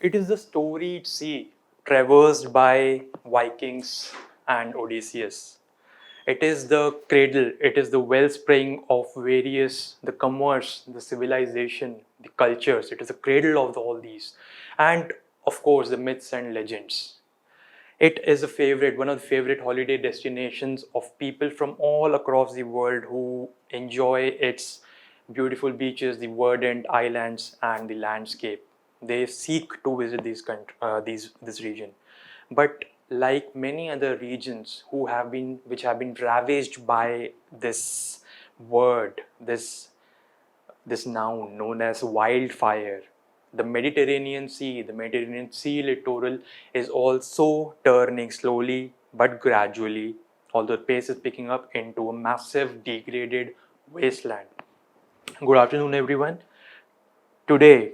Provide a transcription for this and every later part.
It is the storied sea traversed by Vikings and Odysseus. It is the cradle, it is the wellspring of various, the commerce, the civilization, the cultures. It is the cradle of all these. And of course, the myths and legends. It is a favorite, one of the favorite holiday destinations of people from all across the world who enjoy its beautiful beaches, the verdant islands, and the landscape. They seek to visit this region. But like many other regions which have been ravaged by this word, this noun known as wildfire. The Mediterranean Sea littoral is also turning slowly but gradually, although the pace is picking up, into a massive degraded wasteland. Good afternoon, everyone. Today,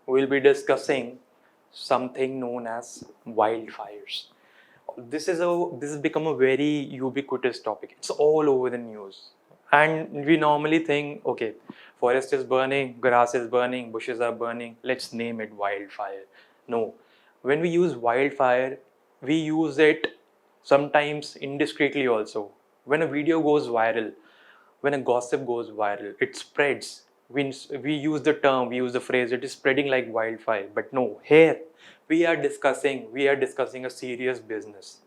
we'll be discussing something known as wildfires. This has become a very ubiquitous topic. It's all over the news, and we normally think, okay, forest is burning, grass is burning, bushes are burning, let's name it wildfire. No, when we use wildfire, we use it sometimes indiscreetly also. When a video goes viral, when a gossip goes viral, it spreads. We use the term, we use the phrase, it is spreading like wildfire. But no, here we are discussing a serious business.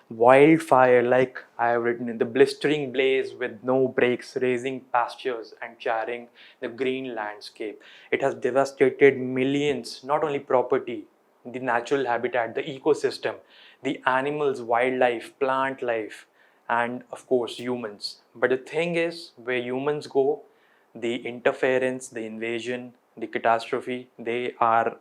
Wildfire, like I have written in the blistering blaze with no breaks, raising pastures and charring the green landscape. It has devastated millions, not only property, the natural habitat, the ecosystem, the animals, wildlife, plant life, and of course humans. But the thing is, where humans go, the interference, the invasion, the catastrophe, they are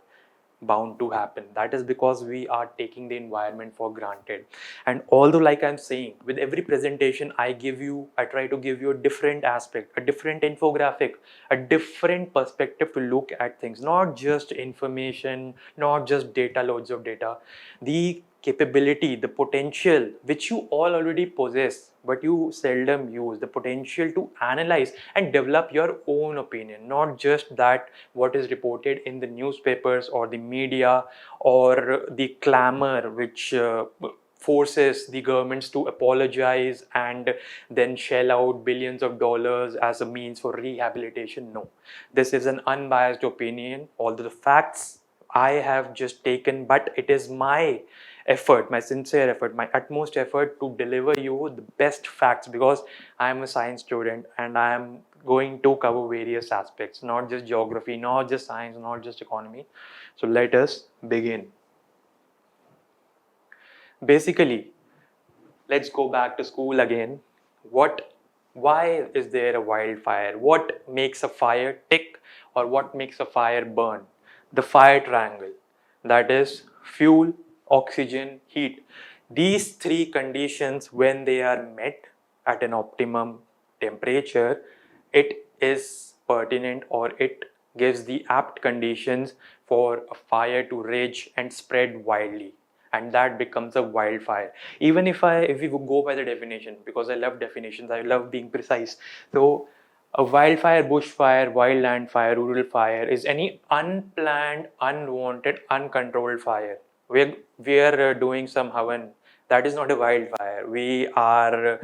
bound to happen. That is because we are taking the environment for granted. And although, like I'm saying, with every presentation I try to give you a different aspect, a different infographic, a different perspective to look at things, not just information, not just data, loads of data. The capability, the potential which you all already possess but you seldom use, the potential to analyze and develop your own opinion, not just that what is reported in the newspapers or the media, or the clamor which forces the governments to apologize and then shell out billions of dollars as a means for rehabilitation. No, this is an unbiased opinion, although the facts I have just taken, but it is my effort, my sincere effort, my utmost effort to deliver you the best facts, because I am a science student and I am going to cover various aspects, not just geography, not just science, not just economy. So let us begin. Basically, let's go back to school again. Why is there a wildfire? What makes a fire tick, or what makes a fire burn? The fire triangle, that is fuel, oxygen, heat. These three conditions, when they are met at an optimum temperature, it is pertinent, or it gives the apt conditions for a fire to rage and spread wildly, and that becomes a wildfire. Even if we go by the definition, because I love definitions, I love being precise. So a wildfire, bushfire, wildland fire, rural fire is any unplanned, unwanted, uncontrolled fire. We are doing some havan. That is not a wildfire. We are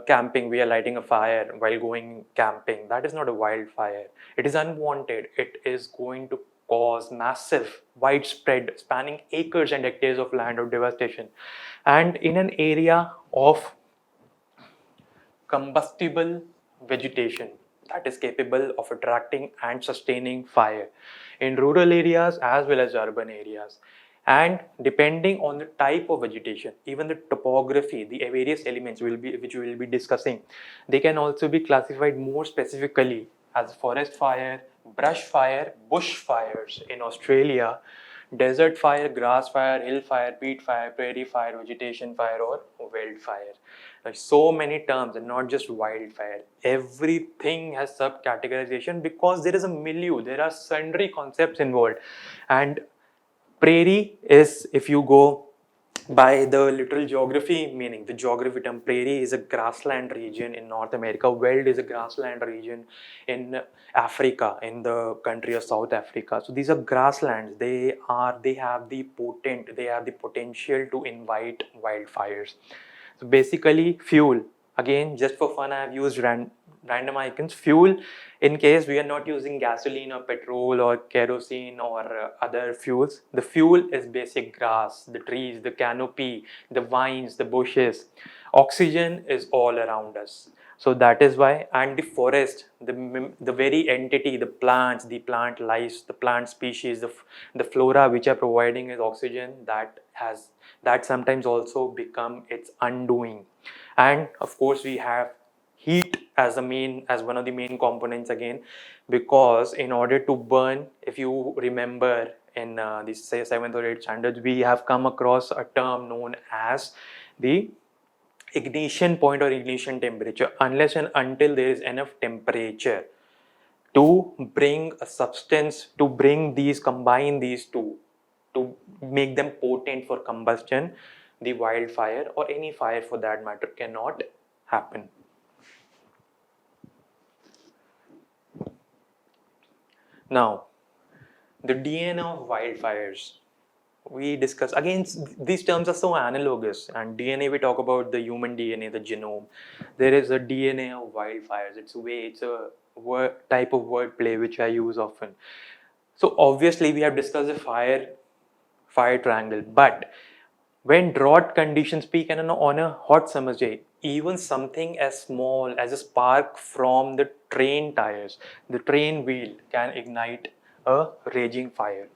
camping. We are lighting a fire while going camping. That is not a wildfire. It is unwanted. It is going to cause massive, widespread, spanning acres and hectares of land of devastation. And in an area of combustible vegetation that is capable of attracting and sustaining fire in rural areas as well as urban areas. And depending on the type of vegetation, even the topography, the various elements which we will be discussing, they can also be classified more specifically as forest fire, brush fire, bush fires in Australia, desert fire, grass fire, hill fire, peat fire, prairie fire, vegetation fire, or wildfire. There's so many terms, and not just wildfire. Everything has subcategorization because there is a milieu, there are sundry concepts involved. And prairie is, if you go By the literal geography meaning, the geography term, prairie is a grassland region in North America, veld is a grassland region in Africa, in the country of South Africa. So these are grasslands. They have the potential to invite wildfires. So basically fuel, again just for fun I have used random icons. Fuel, in case we are not using gasoline or petrol or kerosene or other fuels, the fuel is basic grass, the trees, the canopy, the vines, the bushes. Oxygen is all around us. So that is why, and the forest, the very entity, the plants, the plant life, the plant species, the flora which are providing is oxygen, that sometimes also become its undoing. And of course we have heat as one of the main components again, because in order to burn, if you remember in this say 7th or 8th standards, we have come across a term known as the ignition point or ignition temperature. Unless and until there is enough temperature to bring a substance, to combine these two, to make them potent for combustion, the wildfire or any fire for that matter cannot happen. Now, the DNA of wildfires. We discuss again, these terms are so analogous, and DNA, we talk about the human DNA, the genome. There is a DNA of wildfires. It's a type of wordplay which I use often. So obviously we have discussed the fire triangle, but when drought conditions peak and on a hot summer's day, even something as small as a spark from the train tires, the train wheel, can ignite a raging fire.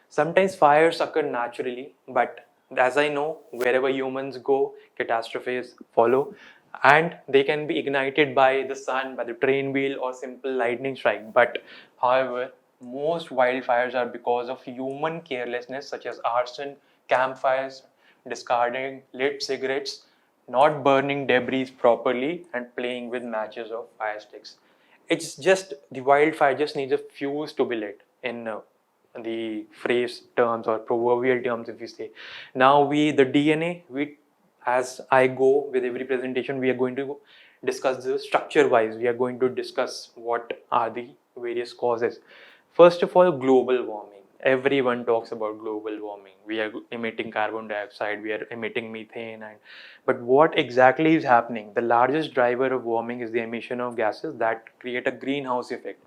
Sometimes fires occur naturally, but as I know, wherever humans go, catastrophes follow, and they can be ignited by the sun, by the train wheel, or simple lightning strike. But however, most wildfires are because of human carelessness, such as arson, campfires, discarding lit cigarettes, not burning debris properly, and playing with matches or fire sticks. It's just the wildfire just needs a fuse to be lit in the phrase terms or proverbial terms, if we say. Now the DNA, as I go with every presentation, we are going to discuss the structure wise. We are going to discuss what are the various causes. First of all, global warming. Everyone talks about global warming. We are emitting carbon dioxide, we are emitting methane, but what exactly is happening? The largest driver of warming is the emission of gases that create a greenhouse effect.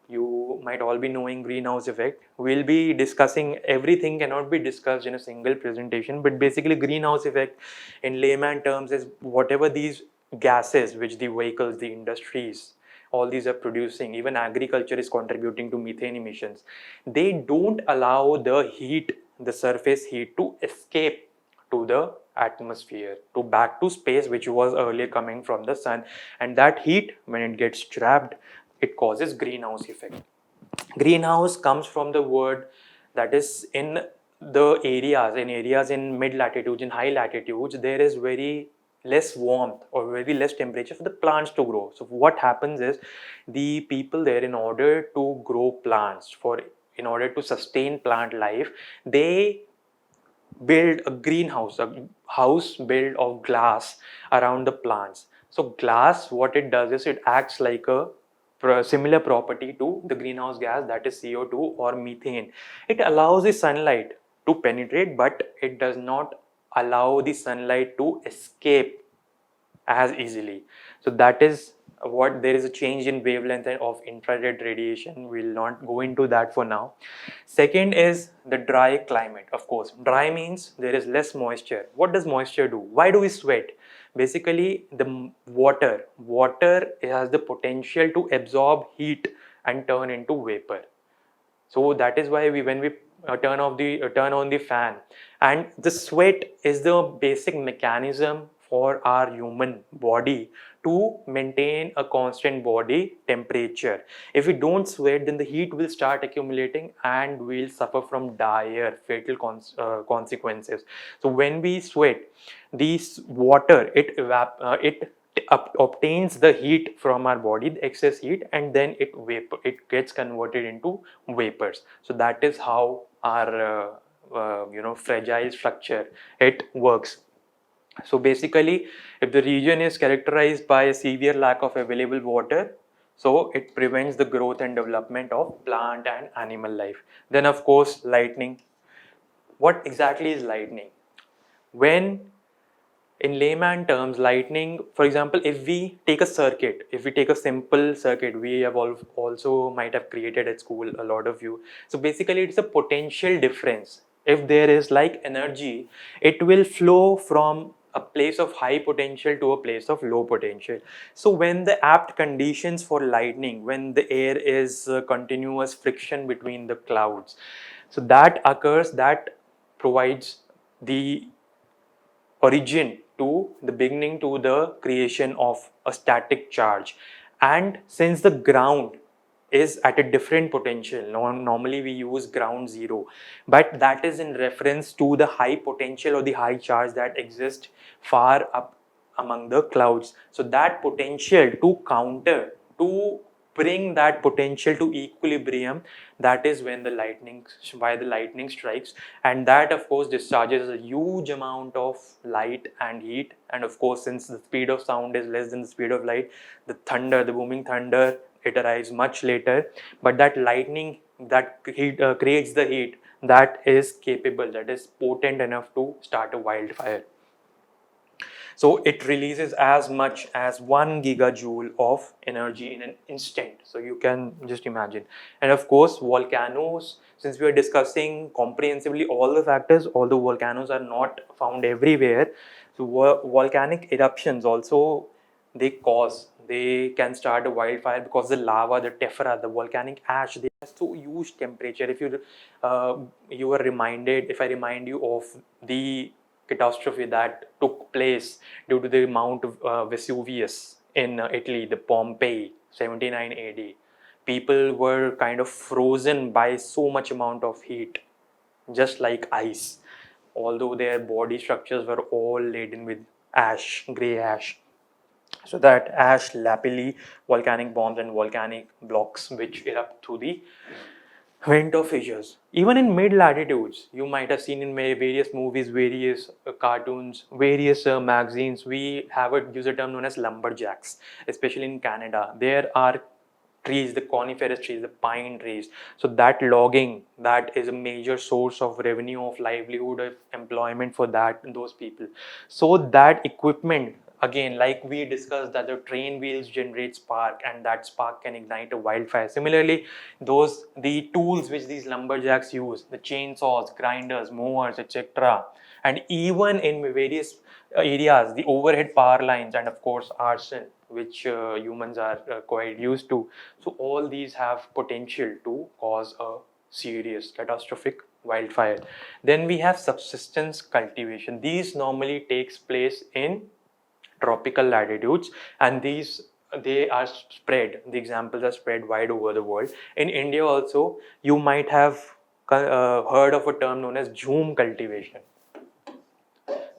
You might all be knowing greenhouse effect. We'll be discussing, everything cannot be discussed in a single presentation, but basically greenhouse effect in layman terms is whatever these gases which the vehicles, the industries, all these are producing, even agriculture is contributing to methane emissions. They don't allow the heat, the surface heat, to escape to the atmosphere, to back to space, which was earlier coming from the sun. And that heat, when it gets trapped, it causes greenhouse effect. Greenhouse comes from the word that is in the areas in mid latitudes, in high latitudes, there is very less warmth or very less temperature for the plants to grow. So what happens is, the people there, in order to grow plants, in order to sustain plant life, they build a greenhouse, a house built of glass around the plants. So glass, what it does is, it acts like a similar property to the greenhouse gas, that is CO2 or methane. It allows the sunlight to penetrate, but it does not allow the sunlight to escape as easily. So that is what, there is a change in wavelength of infrared radiation. We'll not go into that for now. Second is the dry climate. Of course, dry means there is less moisture. What does moisture do? Why do we sweat? Basically, the water has the potential to absorb heat and turn into vapor. So that is why when we turn on the fan, and the sweat is the basic mechanism for our human body to maintain a constant body temperature. If we don't sweat, then the heat will start accumulating and we'll suffer from dire fatal consequences. So when we sweat, this water, it obtains the heat from our body, the excess heat, and then it gets converted into vapors. So that is how our fragile structure it works. So basically, if the region is characterized by a severe lack of available water, so it prevents the growth and development of plant and animal life. Then of course, lightning. What exactly is lightning? When in layman terms, lightning, for example, if we take a circuit, if we take a simple circuit, we have also might have created at school, a lot of you. So basically, it's a potential difference. If there is like energy, it will flow from a place of high potential to a place of low potential. So when the apt conditions for lightning, when the air is continuous friction between the clouds, so that occurs, that provides the origin to the beginning to the creation of a static charge. And since the ground is at a different potential, normally we use ground zero, but that is in reference to the high potential or the high charge that exists far up among the clouds. So that potential to counter, to bring that potential to equilibrium, that is when the lightning strikes, and that of course discharges a huge amount of light and heat. And of course, since the speed of sound is less than the speed of light, the booming thunder, it arrives much later. But that lightning that creates the heat, that is capable, that is potent enough to start a wildfire. So it releases as much as 1 gigajoule of energy in an instant. So you can just imagine. And of course, volcanoes, since we are discussing comprehensively all the factors, although volcanoes are not found everywhere, so volcanic eruptions also, they can start a wildfire because the lava, the tephra, the volcanic ash, they have so huge temperature. If I remind you of the catastrophe that took place due to the Mount Vesuvius in Italy, the Pompeii, 79 AD. People were kind of frozen by so much amount of heat, just like ice, although their body structures were all laden with ash, grey ash. So that ash, lapilli, volcanic bombs and volcanic blocks which erupt through the winter fissures. Even in mid latitudes, you might have seen in various movies, various cartoons, various magazines, we have a user term known as lumberjacks, especially in Canada. There are trees, the coniferous trees, the pine trees. So that logging, that is a major source of revenue, of livelihood, of employment for those people. So that equipment, again, like we discussed, that the train wheels generate spark, and that spark can ignite a wildfire. Similarly, the tools which these lumberjacks use, the chainsaws, grinders, mowers, etc., and even in various areas, the overhead power lines, and of course arson, which humans are quite used to. So all these have potential to cause a serious catastrophic wildfire. Then we have subsistence cultivation. These normally takes place in tropical latitudes, and they are spread, the examples are spread wide over the world. In India also, you might have heard of a term known as jhum cultivation.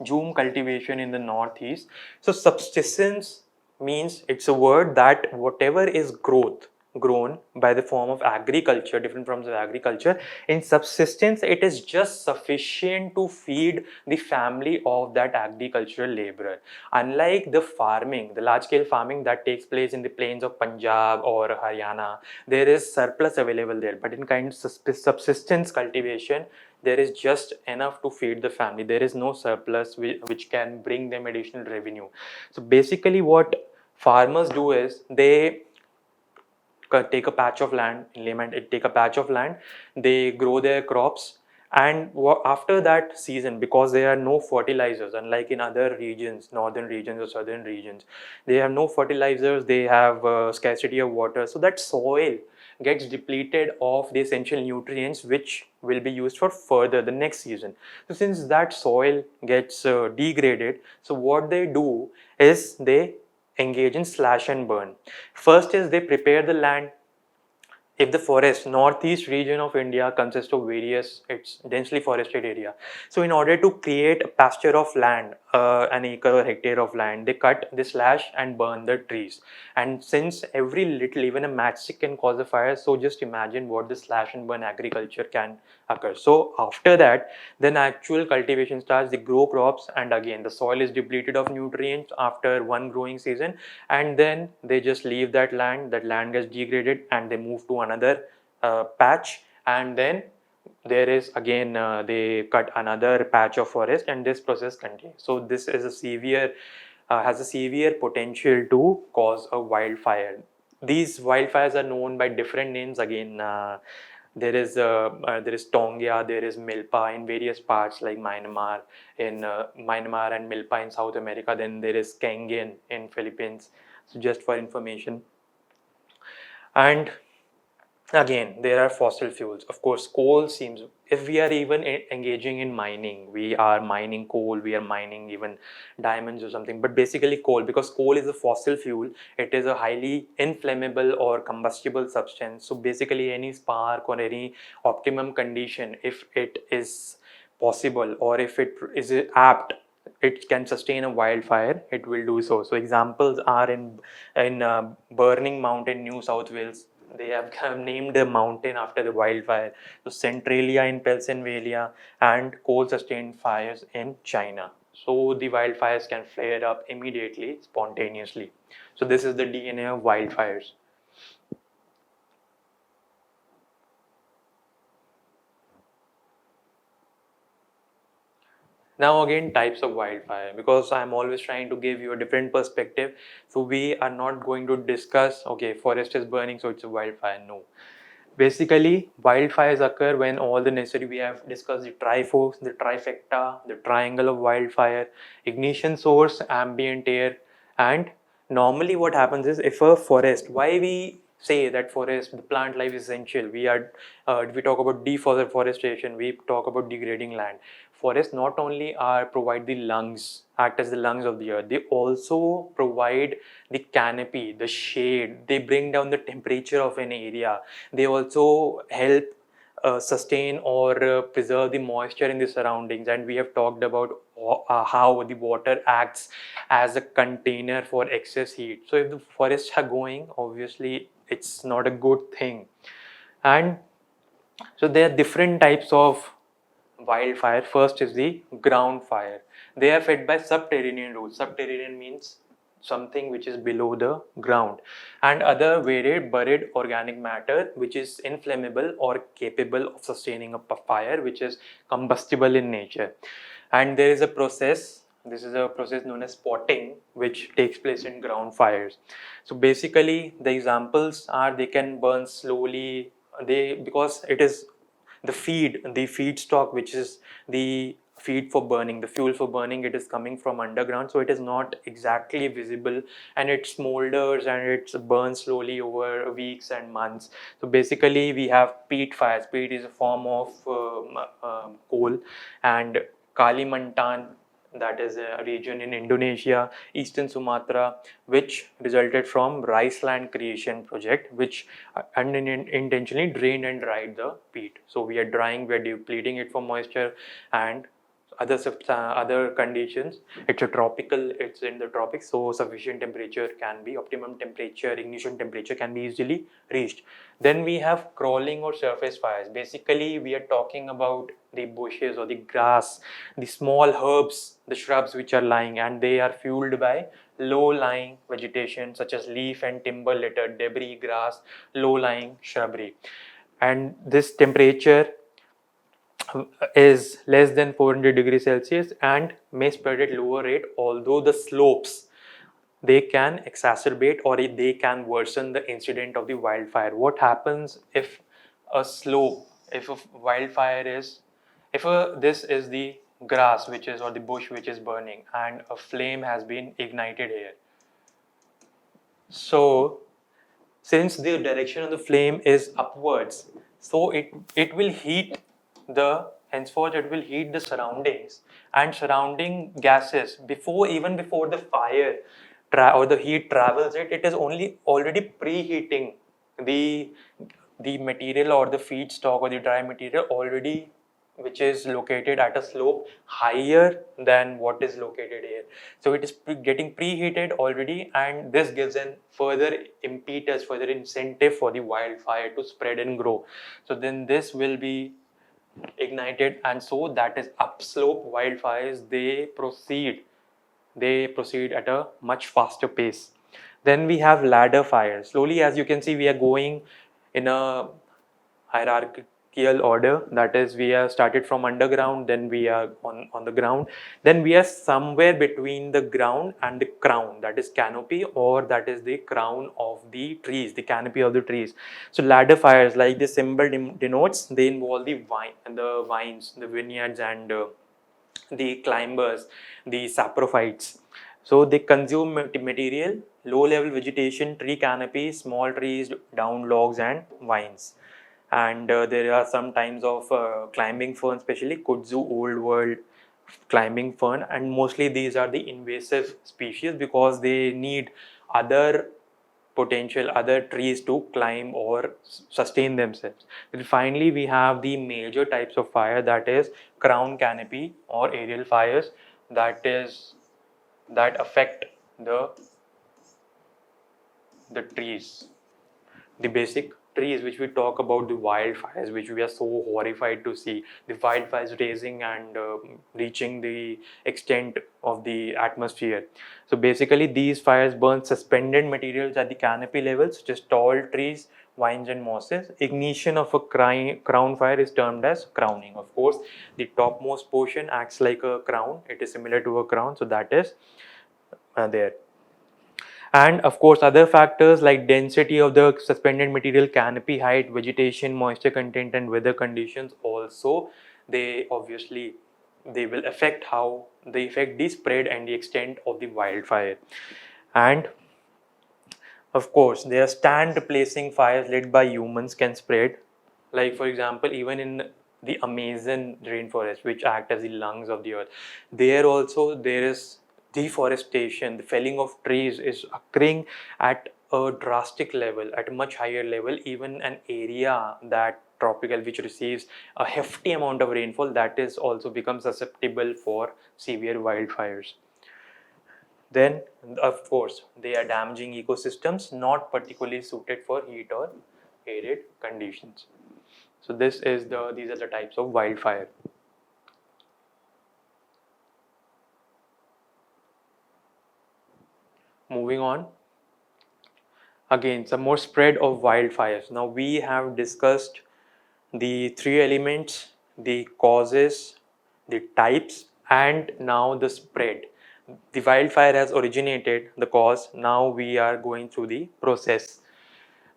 Jhum cultivation in the northeast. So subsistence means, it's a word that whatever is grown by the form of agriculture, different forms of agriculture, in subsistence it is just sufficient to feed the family of that agricultural laborer. Unlike the farming, the large scale farming that takes place in the plains of Punjab or Haryana, there is surplus available there. But in kind of subsistence cultivation, there is just enough to feed the family. There is no surplus which can bring them additional revenue. So basically what farmers do is, they take a patch of land, in layman, take a patch of land, they grow their crops, and after that season, because there are no fertilizers, unlike in other regions, northern regions or southern regions, they have no fertilizers, they have scarcity of water, so that soil gets depleted of the essential nutrients which will be used for further the next season. So since that soil gets degraded, so what they do is they engage in slash and burn. First is they prepare the land. If the forest, northeast region of India consists of various, it's densely forested area. So in order to create a pasture of land, an acre or hectare of land, they cut, they slash and burn the trees. And since every little, even a matchstick can cause a fire, so just imagine what the slash and burn agriculture can occur. So after that, then actual cultivation starts, they grow crops, and again the soil is depleted of nutrients after one growing season, and then they just leave that land gets degraded, and they move to another patch, and then there is again they cut another patch of forest, and this process continues. So this is a severe has a severe potential to cause a wildfire. These wildfires are known by different names again. There is Tonga, there is Milpa in various parts like Myanmar, Myanmar and Milpa in South America. Then there is Kangen in Philippines. So just for information. And again, there are fossil fuels. Of course, coal seems, if we are even engaging in mining, we are mining coal, we are mining even diamonds or something, but basically coal, because coal is a fossil fuel, it is a highly inflammable or combustible substance. So basically any spark or any optimum condition, if it is possible or if it is apt, it can sustain a wildfire, it will do so. So examples are in Burning Mountain, New South Wales. They have named a mountain after the wildfire. So Centralia in Pennsylvania, and coal sustained fires in China. So the wildfires can flare up immediately, spontaneously. So this is the DNA of wildfires. Now again, types of wildfire, because I'm always trying to give you a different perspective. So we are not going to discuss, okay, forest is burning, so it's a wildfire. No. Basically, wildfires occur when all the necessary, we have discussed the triforce, the trifecta, the triangle of wildfire, ignition source, ambient air, and normally what happens is, if a forest, why we say that forest, the plant life is essential, we talk about deforestation, we talk about degrading land. Forests not only are provide the lungs, act as the lungs of the earth, they also provide the canopy, the shade, they bring down the temperature of an area, they also help sustain or preserve the moisture in the surroundings. And we have talked about how the water acts as a container for excess heat. So if the forests are going, obviously it's not a good thing. And so there are different types of wildfire. First is the ground fire. They are fed by subterranean routes. Subterranean means something which is below the ground, and other varied buried organic matter which is inflammable or capable of sustaining a fire, which is combustible in nature. And there is a process, this is a process known as spotting, which takes place in ground fires. So basically the examples are, they can burn slowly, they, because it is the feedstock, which is the feed for burning, the fuel for burning, it is coming from underground, so it is not exactly visible, and it smolders and it burns slowly over weeks and months. So basically we have peat fires. Peat is a form of coal. And Kalimantan, that is a region in Indonesia, eastern Sumatra, which resulted from rice land creation project, which unintentionally drained and dried the peat. So we are drying, we are depleting it for moisture and other conditions. It's a tropical, it's in the tropics, so sufficient temperature can be, optimum temperature, ignition temperature can be easily reached. Then we have crawling or surface fires. Basically we are talking about the bushes or the grass, the small herbs, the shrubs which are lying, and they are fueled by low lying vegetation such as leaf and timber litter, debris, grass, low lying shrubbery. And this temperature is less than 400 degrees Celsius and may spread at lower rate, although the slopes, they can exacerbate or they can worsen the incident of the wildfire. What happens if a slope, if a wildfire is, if this is the grass which is, or the bush which is burning, and a flame has been ignited here. So since the direction of the flame is upwards, so it will heat the, henceforth it will heat the surroundings, and surrounding gases, before the fire or the heat travels it, it is only already preheating the material or the feedstock or the dry material already which is located at a slope higher than what is located here. So it is getting preheated already, and this gives an further impetus, further incentive for the wildfire to spread and grow. So then this will be ignited, and so that is upslope wildfires, they proceed at a much faster pace. Then we have ladder fires. Slowly, as you can see, we are going in a hierarchical order. That is, we are started from underground, then we are on the ground, then we are somewhere between the ground and the crown, that is canopy, or that is the crown of the trees, the canopy of the trees. So ladder fires, like the symbol denotes, they involve the vines, the vineyards, and the climbers, the saprophytes. So they consume material, low-level vegetation, tree canopy, small trees, down logs, and vines. And there are some types of climbing fern, especially kudzu, old world climbing fern, and mostly these are the invasive species because they need other other trees to climb or sustain themselves. Then finally, we have the major types of fire, that is crown canopy or aerial fires, that affect the trees, the basic trees, which we talk about, the wildfires, which we are so horrified to see, the wildfires raising and reaching the extent of the atmosphere. So basically, these fires burn suspended materials at the canopy level, such as tall trees, vines, and mosses. Ignition of a crown fire is termed as crowning. Of course, the topmost portion acts like a crown, it is similar to a crown, so that is there. And of course, other factors like density of the suspended material, canopy height, vegetation, moisture content, and weather conditions also, they obviously, they will affect how they affect the spread and the extent of the wildfire. And of course, there are stand replacing fires led by humans can spread. Like for example, even in the Amazon rainforest, which act as the lungs of the earth, there also there is deforestation. The felling of trees is occurring at a drastic level, at a much higher level. Even an area that tropical which receives a hefty amount of rainfall, that is also becomes susceptible for severe wildfires. Then of course they are damaging ecosystems not particularly suited for heat or arid conditions. So these are the types of wildfire. Moving on, again some more spread of wildfires. Now we have discussed the three elements, the causes, the types, and now the spread. The wildfire has originated, the cause, now we are going through the process.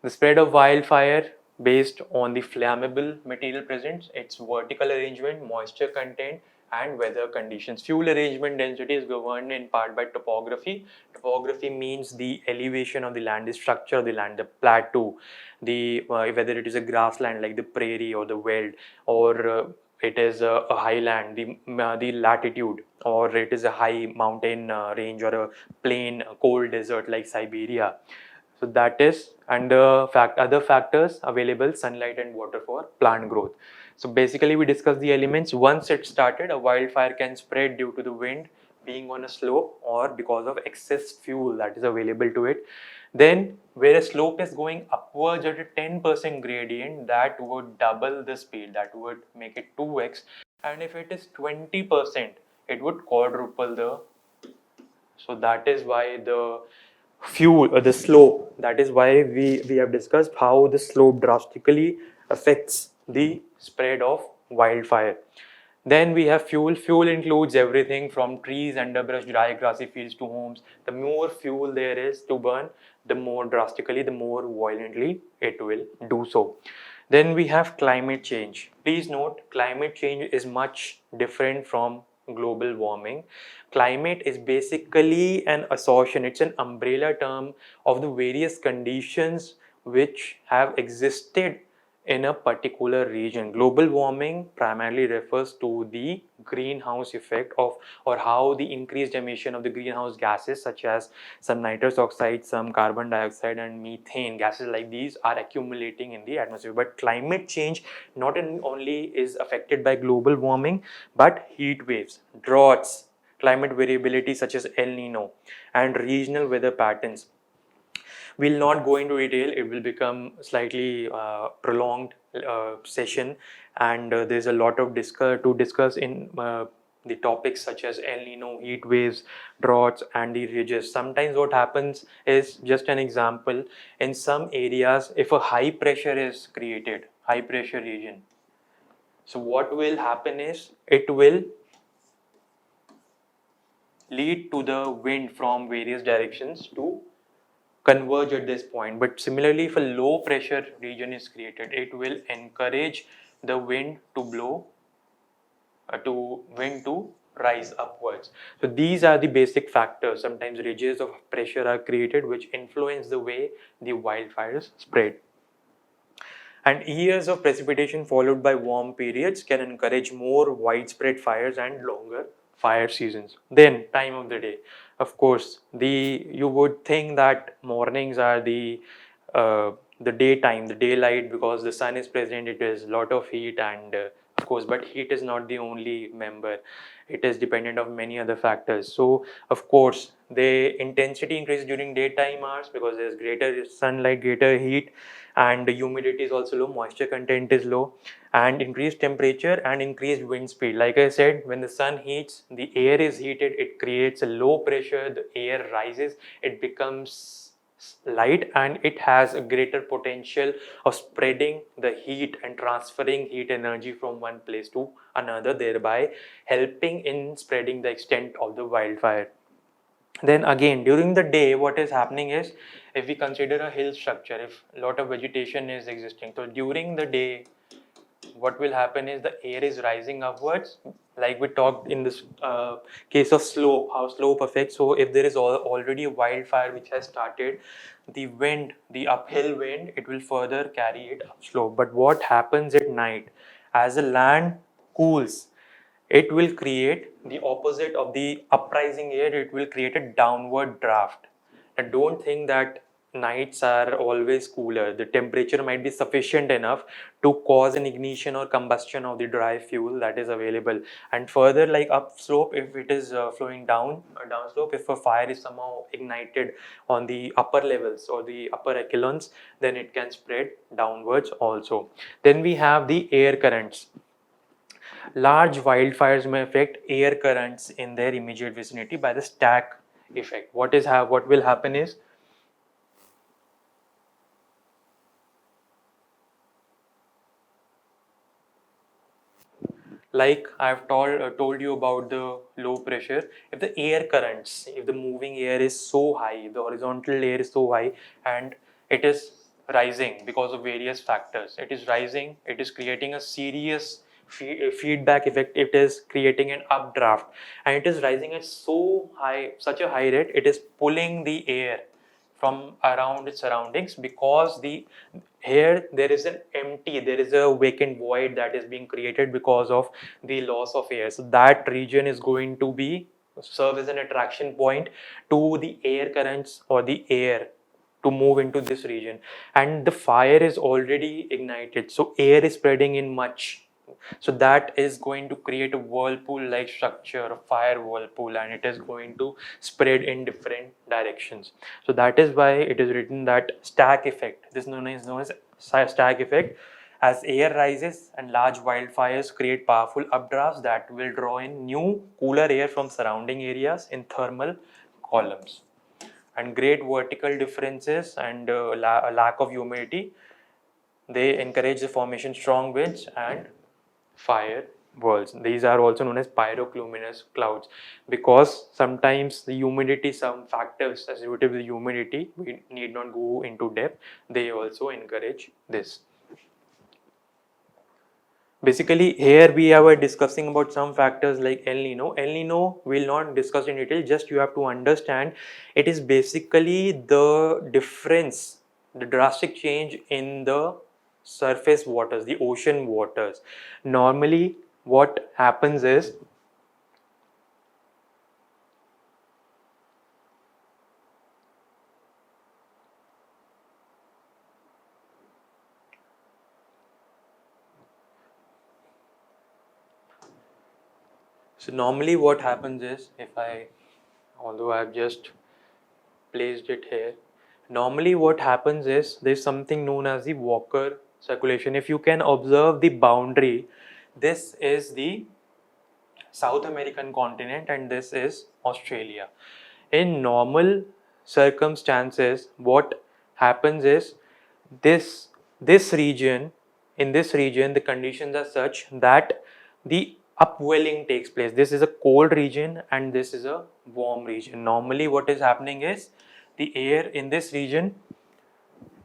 The spread of wildfire based on the flammable material present, its vertical arrangement, moisture content, and weather conditions. Fuel arrangement density is governed in part by topography. Topography means the elevation of the land, the structure of the land, the plateau, the whether it is a grassland like the prairie or the veld, or it is a highland, the latitude, or it is a high mountain range, or a plain cold desert like Siberia. So that is, and the other factors available, sunlight and water for plant growth. So basically we discussed the elements. Once it started, a wildfire can spread due to the wind being on a slope or because of excess fuel that is available to it. Then where a slope is going upwards at a 10% gradient, that would double the speed, that would make it 2x. And if it is 20%, it would quadruple the. So that is why the fuel or the slope, that is why we have discussed how the slope drastically affects the spread of wildfire. Then we have fuel. Fuel includes everything from trees, underbrush, dry grassy fields to homes. The more fuel there is to burn, the more drastically, the more violently it will do so. Then we have climate change. Please note, climate change is much different from global warming. Climate is basically an association, it's an umbrella term of the various conditions which have existed in a particular region. Global warming primarily refers to the greenhouse effect of, or how the increased emission of the greenhouse gases such as some nitrous oxide, some carbon dioxide and methane gases like these are accumulating in the atmosphere. But climate change not only is affected by global warming, but heat waves, droughts, climate variability such as El Nino, and regional weather patterns. We'll not go into detail, it will become slightly prolonged session, and there's a lot of to discuss in the topics such as El Nino, heat waves, droughts, and the ridges. Sometimes what happens is, just an example, in some areas, if a high pressure is created, high pressure region, so what will happen is it will lead to the wind from various directions to converge at this point. But similarly, if a low pressure region is created, it will encourage the wind to blow, to rise upwards. So these are the basic factors. Sometimes ridges of pressure are created which influence the way the wildfires spread. And years of precipitation followed by warm periods can encourage more widespread fires and longer fire seasons. Then time of the day. Of course, you would think that mornings are the daytime, the daylight, because the sun is present. It is a lot of heat, and of course, but heat is not the only member. It is dependent on many other factors. So of course, the intensity increases during daytime hours because there is greater sunlight, greater heat, and the humidity is also low, moisture content is low, and increased temperature and increased wind speed. Like I said, when the sun heats, the air is heated, it creates a low pressure, the air rises, it becomes light, and it has a greater potential of spreading the heat and transferring heat energy from one place to another, thereby helping in spreading the extent of the wildfire. Then again, during the day, what is happening is, if we consider a hill structure, if a lot of vegetation is existing, so during the day, what will happen is the air is rising upwards, like we talked in this case of slope, how slope affects. So if there is already a wildfire which has started, the wind, the uphill wind, it will further carry it upslope. But what happens at night, as the land cools, it will create the opposite of the uprising air, it will create a downward draft. And don't think that nights are always cooler. The temperature might be sufficient enough to cause an ignition or combustion of the dry fuel that is available. And further, like upslope, if it is flowing down or downslope, if a fire is somehow ignited on the upper levels or the upper echelons, then it can spread downwards also. Then we have the air currents. Large wildfires may affect air currents in their immediate vicinity by the stack effect. What will happen is, like I've told you about the low pressure. If the air currents, if the moving air is so high, the horizontal air is so high, and it is rising because of various factors. It is rising. It is creating a serious feedback effect. It is creating an updraft, and it is rising at such a high rate. It is pulling the air from around its surroundings, because here there is there is a vacant void that is being created because of the loss of air. So that region is going to be serve as an attraction point to the air currents or the air to move into this region, and the fire is already ignited, so air is spreading in much. So that is going to create a whirlpool like structure, a fire whirlpool, and it is going to spread in different directions. So that is why it is written that stack effect, this is known as stack effect. As air rises and large wildfires create powerful updrafts that will draw in new cooler air from surrounding areas in thermal columns. And great vertical differences and lack of humidity, they encourage the formation strong winds and fire whirls. These are also known as pyrocumulus clouds, because sometimes the humidity, some factors associated with humidity, we need not go into depth, they also encourage this. Basically, here we are discussing about some factors like El Nino. El Nino will not discuss in detail, just you have to understand it is basically the difference, the drastic change in the surface waters, the ocean waters. Normally, what happens is if I, although I've just placed it here, normally what happens is there's something known as the Walker circulation. If you can observe the boundary, this is the South American continent and this is Australia. In normal circumstances, what happens is this this region in this region the conditions are such that the upwelling takes place. This is a cold region and this is a warm region. Normally what is happening is the air in this region,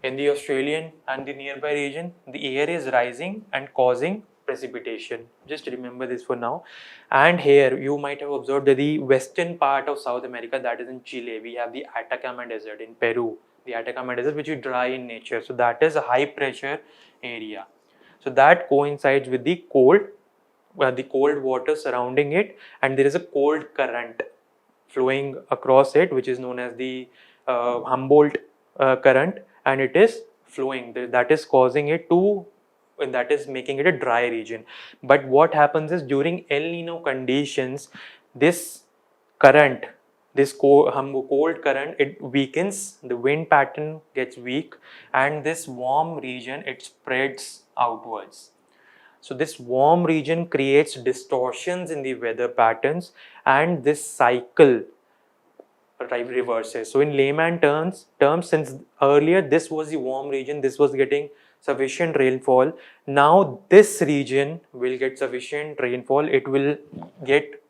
in the Australian and the nearby region, the air is rising and causing precipitation. Just remember this for now. And here you might have observed that the western part of South America, that is in Chile, we have the Atacama Desert. In Peru, the Atacama Desert, which is dry in nature. So that is a high pressure area. So that coincides with the cold water surrounding it, and there is a cold current flowing across it, which is known as the Humboldt current, and it is flowing. That is causing it to, and that is making it a dry region. But what happens is during El Nino conditions, this current, this cold current, it weakens. The wind pattern gets weak, and this warm region it spreads outwards. So this warm region creates distortions in the weather patterns, and this cycle reverses. So in layman terms, since earlier this was the warm region, this was getting sufficient rainfall. Now this region will get sufficient rainfall. It will get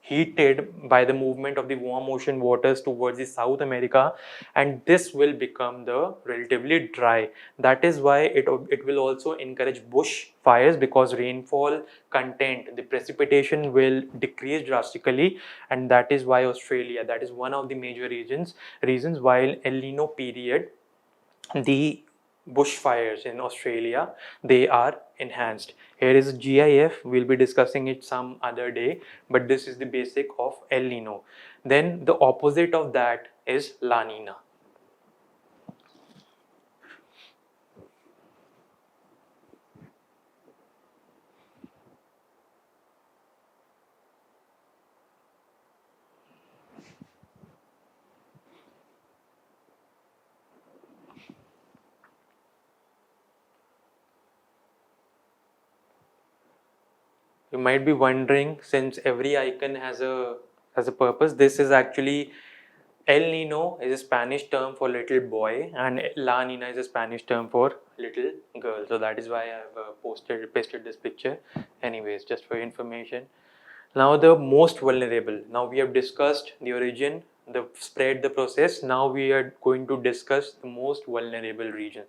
heated by the movement of the warm ocean waters towards the South America, and this will become the relatively dry. That is why it will also encourage bush fires, because rainfall content, the precipitation will decrease drastically, and that is why Australia, that is one of the major reasons why El Nino period, the bushfires in Australia, they are enhanced. Here is GIF, we'll be discussing it some other day, but this is the basic of El Nino. Then the opposite of that is La Nina. You might be wondering, since every icon has a purpose, this is actually El Nino is a Spanish term for little boy, and La Nina is a Spanish term for little girl. So that is why I have pasted this picture. Anyways, just for information. Now the most vulnerable. Now we have discussed the origin, the spread, the process. Now we are going to discuss the most vulnerable region.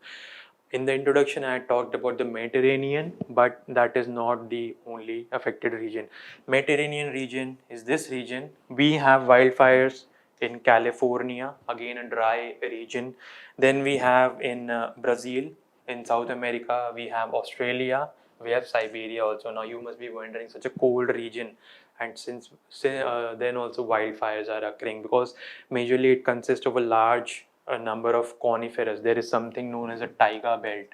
In the introduction, I talked about the Mediterranean, but that is not the only affected region. Mediterranean region is this region. We have wildfires in California, again a dry region. Then we have in Brazil, in South America, we have Australia, we have Siberia also. Now you must be wondering, such a cold region, and since then also wildfires are occurring, because majorly it consists of a number of conifers. There is something known as a taiga belt,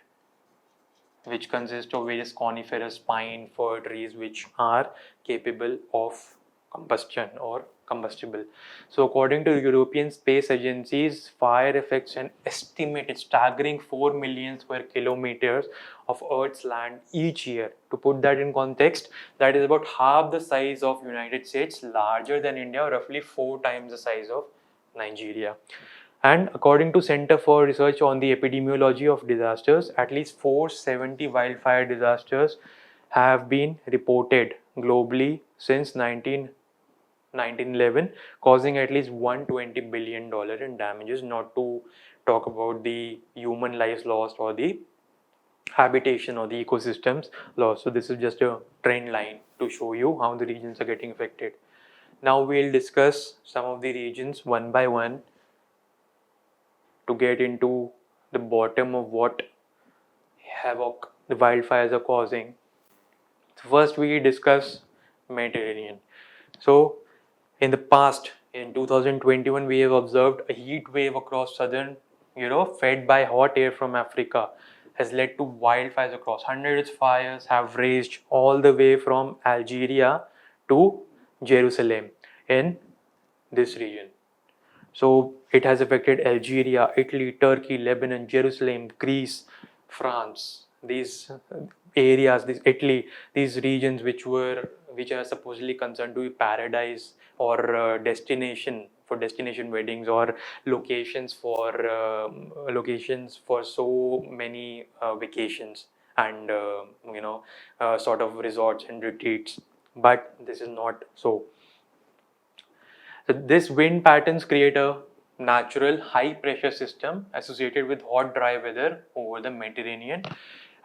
which consists of various coniferous pine, fir trees, which are capable of combustion or combustible. So according to European Space Agency's fire affects an estimated staggering 4 million square kilometers of Earth's land each year. To put that in context, that is about half the size of United States, larger than India, or roughly 4 times the size of Nigeria. And according to Center for Research on the Epidemiology of Disasters, at least 470 wildfire disasters have been reported globally since 1911, causing at least $120 billion in damages, not to talk about the human lives lost or the habitation or the ecosystems lost. So this is just a trend line to show you how the regions are getting affected. Now we'll discuss some of the regions one by one to get into the bottom of what havoc the wildfires are causing. First, we discuss Mediterranean. So, in the past, in 2021, we have observed a heat wave across southern Europe, fed by hot air from Africa, has led to wildfires across. Hundreds of fires have raged all the way from Algeria to Jerusalem in this region. So it has affected Algeria, Italy, Turkey, Lebanon, Jerusalem, Greece, France. These areas, this Italy, these regions which are supposedly concerned to be paradise or destination weddings or locations for so many vacations and sort of resorts and retreats. But this is not so. So this wind patterns create a natural high pressure system associated with hot dry weather over the Mediterranean,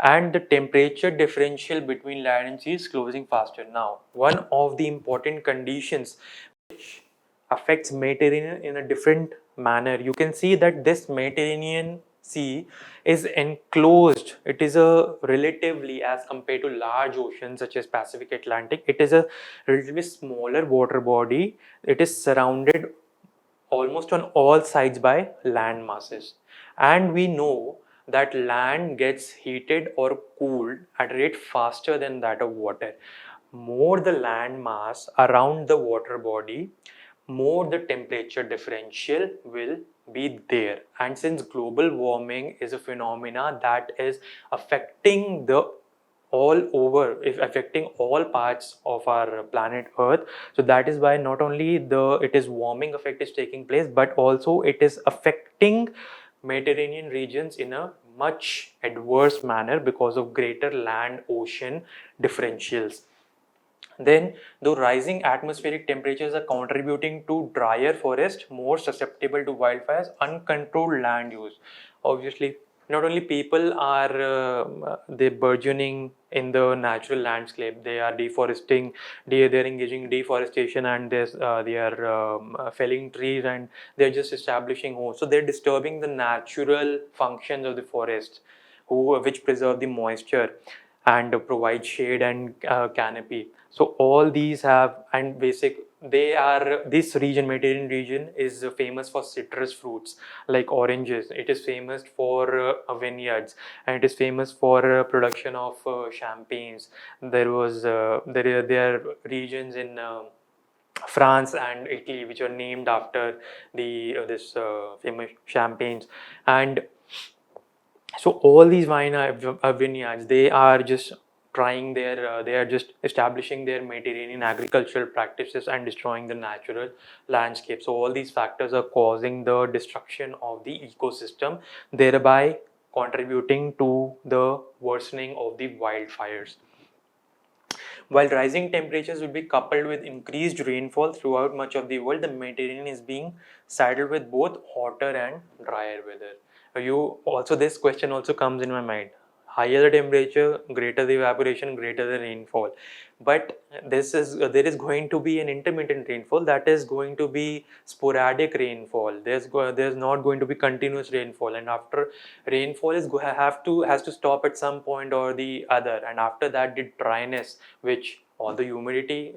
and the temperature differential between land and sea is closing faster. Now, one of the important conditions which affects Mediterranean in a different manner, you can see that this Mediterranean Sea is enclosed. It is a relatively, as compared to large oceans such as Pacific, Atlantic, it is a relatively smaller water body. It is surrounded almost on all sides by land masses, and we know that land gets heated or cooled at a rate faster than that of water. More the land mass around the water body, more the temperature differential will be there. And since global warming is a phenomena that is affecting the all over, if affecting all parts of our planet Earth, so that is why not only the it is warming effect is taking place, but also it is affecting Mediterranean regions in a much adverse manner because of greater land ocean differentials. Then, though rising atmospheric temperatures are contributing to drier forest, more susceptible to wildfires, uncontrolled land use. Obviously, not only people are they burgeoning in the natural landscape, they are deforesting, they are engaging in deforestation, and they are felling trees, and they're just establishing homes. So they're disturbing the natural functions of the forest, which preserve the moisture and provide shade and canopy. So all these have, and basic they are, this region, Mediterranean region, is famous for citrus fruits like oranges. It is famous for vineyards, and it is famous for production of champagnes. There are regions in France and Italy which are named after the this famous champagnes. And so all these vineyards, they are just they are just establishing their Mediterranean agricultural practices and destroying the natural landscape. So all these factors are causing the destruction of the ecosystem, thereby contributing to the worsening of the wildfires. While rising temperatures will be coupled with increased rainfall throughout much of the world, the Mediterranean is being saddled with both hotter and drier weather. This question also comes in my mind. Higher the temperature, greater the evaporation, greater the rainfall. But there is going to be an intermittent rainfall, that is going to be sporadic rainfall. There's not going to be continuous rainfall, and after rainfall has to stop at some point or the other, and after that the dryness, which all the humidity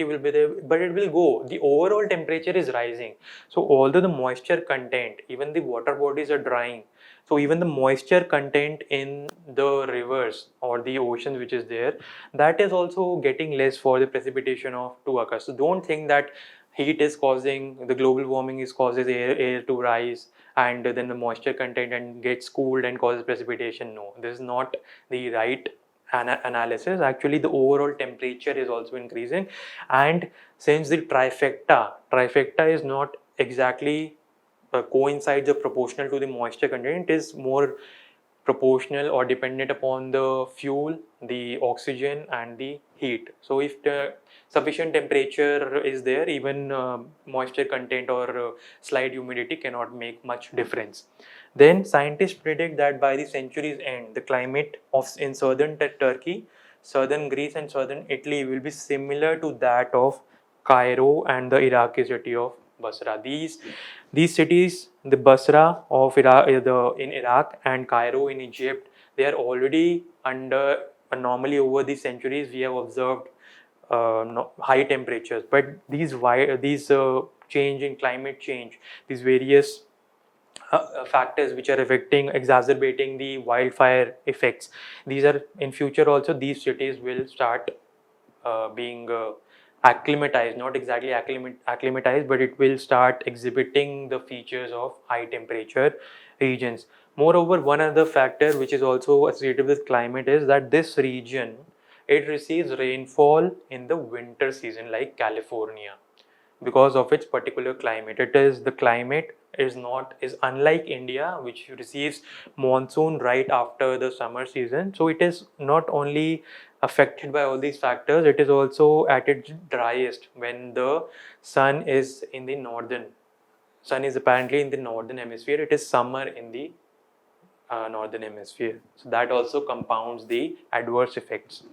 will be there, but it will go. The overall temperature is rising. So although the moisture content, even the water bodies are drying, so even the moisture content in the rivers or the oceans which is there, that is also getting less for the precipitation of to occur. So don't think that heat is causing, the global warming is causes air to rise, and then the moisture content and gets cooled and causes precipitation. No, this is not the right analysis. Actually, the overall temperature is also increasing, and since the trifecta is not exactly coincides or proportional to the moisture content, it is more proportional or dependent upon the fuel, the oxygen, and the heat. So if the sufficient temperature is there, even moisture content or slight humidity cannot make much difference. Then scientists predict that by the century's end, the climate in southern Turkey, southern Greece, and southern Italy will be similar to that of Cairo and the Iraqi city of Basra. These cities, the Basra of Iraq, in Iraq, and Cairo in Egypt, They are already under, normally over the centuries we have observed high temperatures, but these change in climate change, these various factors which are affecting, exacerbating the wildfire effects, these are in future also, these cities will start being acclimatized, not exactly acclimatized, but it will start exhibiting the features of high temperature regions. Moreover, one other factor which is also associated with climate is that this region, it receives rainfall in the winter season, like California, because of its particular climate. It is, the climate is not, is unlike India, which receives monsoon right after the summer season. So it is not only affected by all these factors, it is also at its driest when the sun is in the northern, sun is apparently in the northern hemisphere, it is summer in the northern hemisphere. So that also compounds the adverse effects.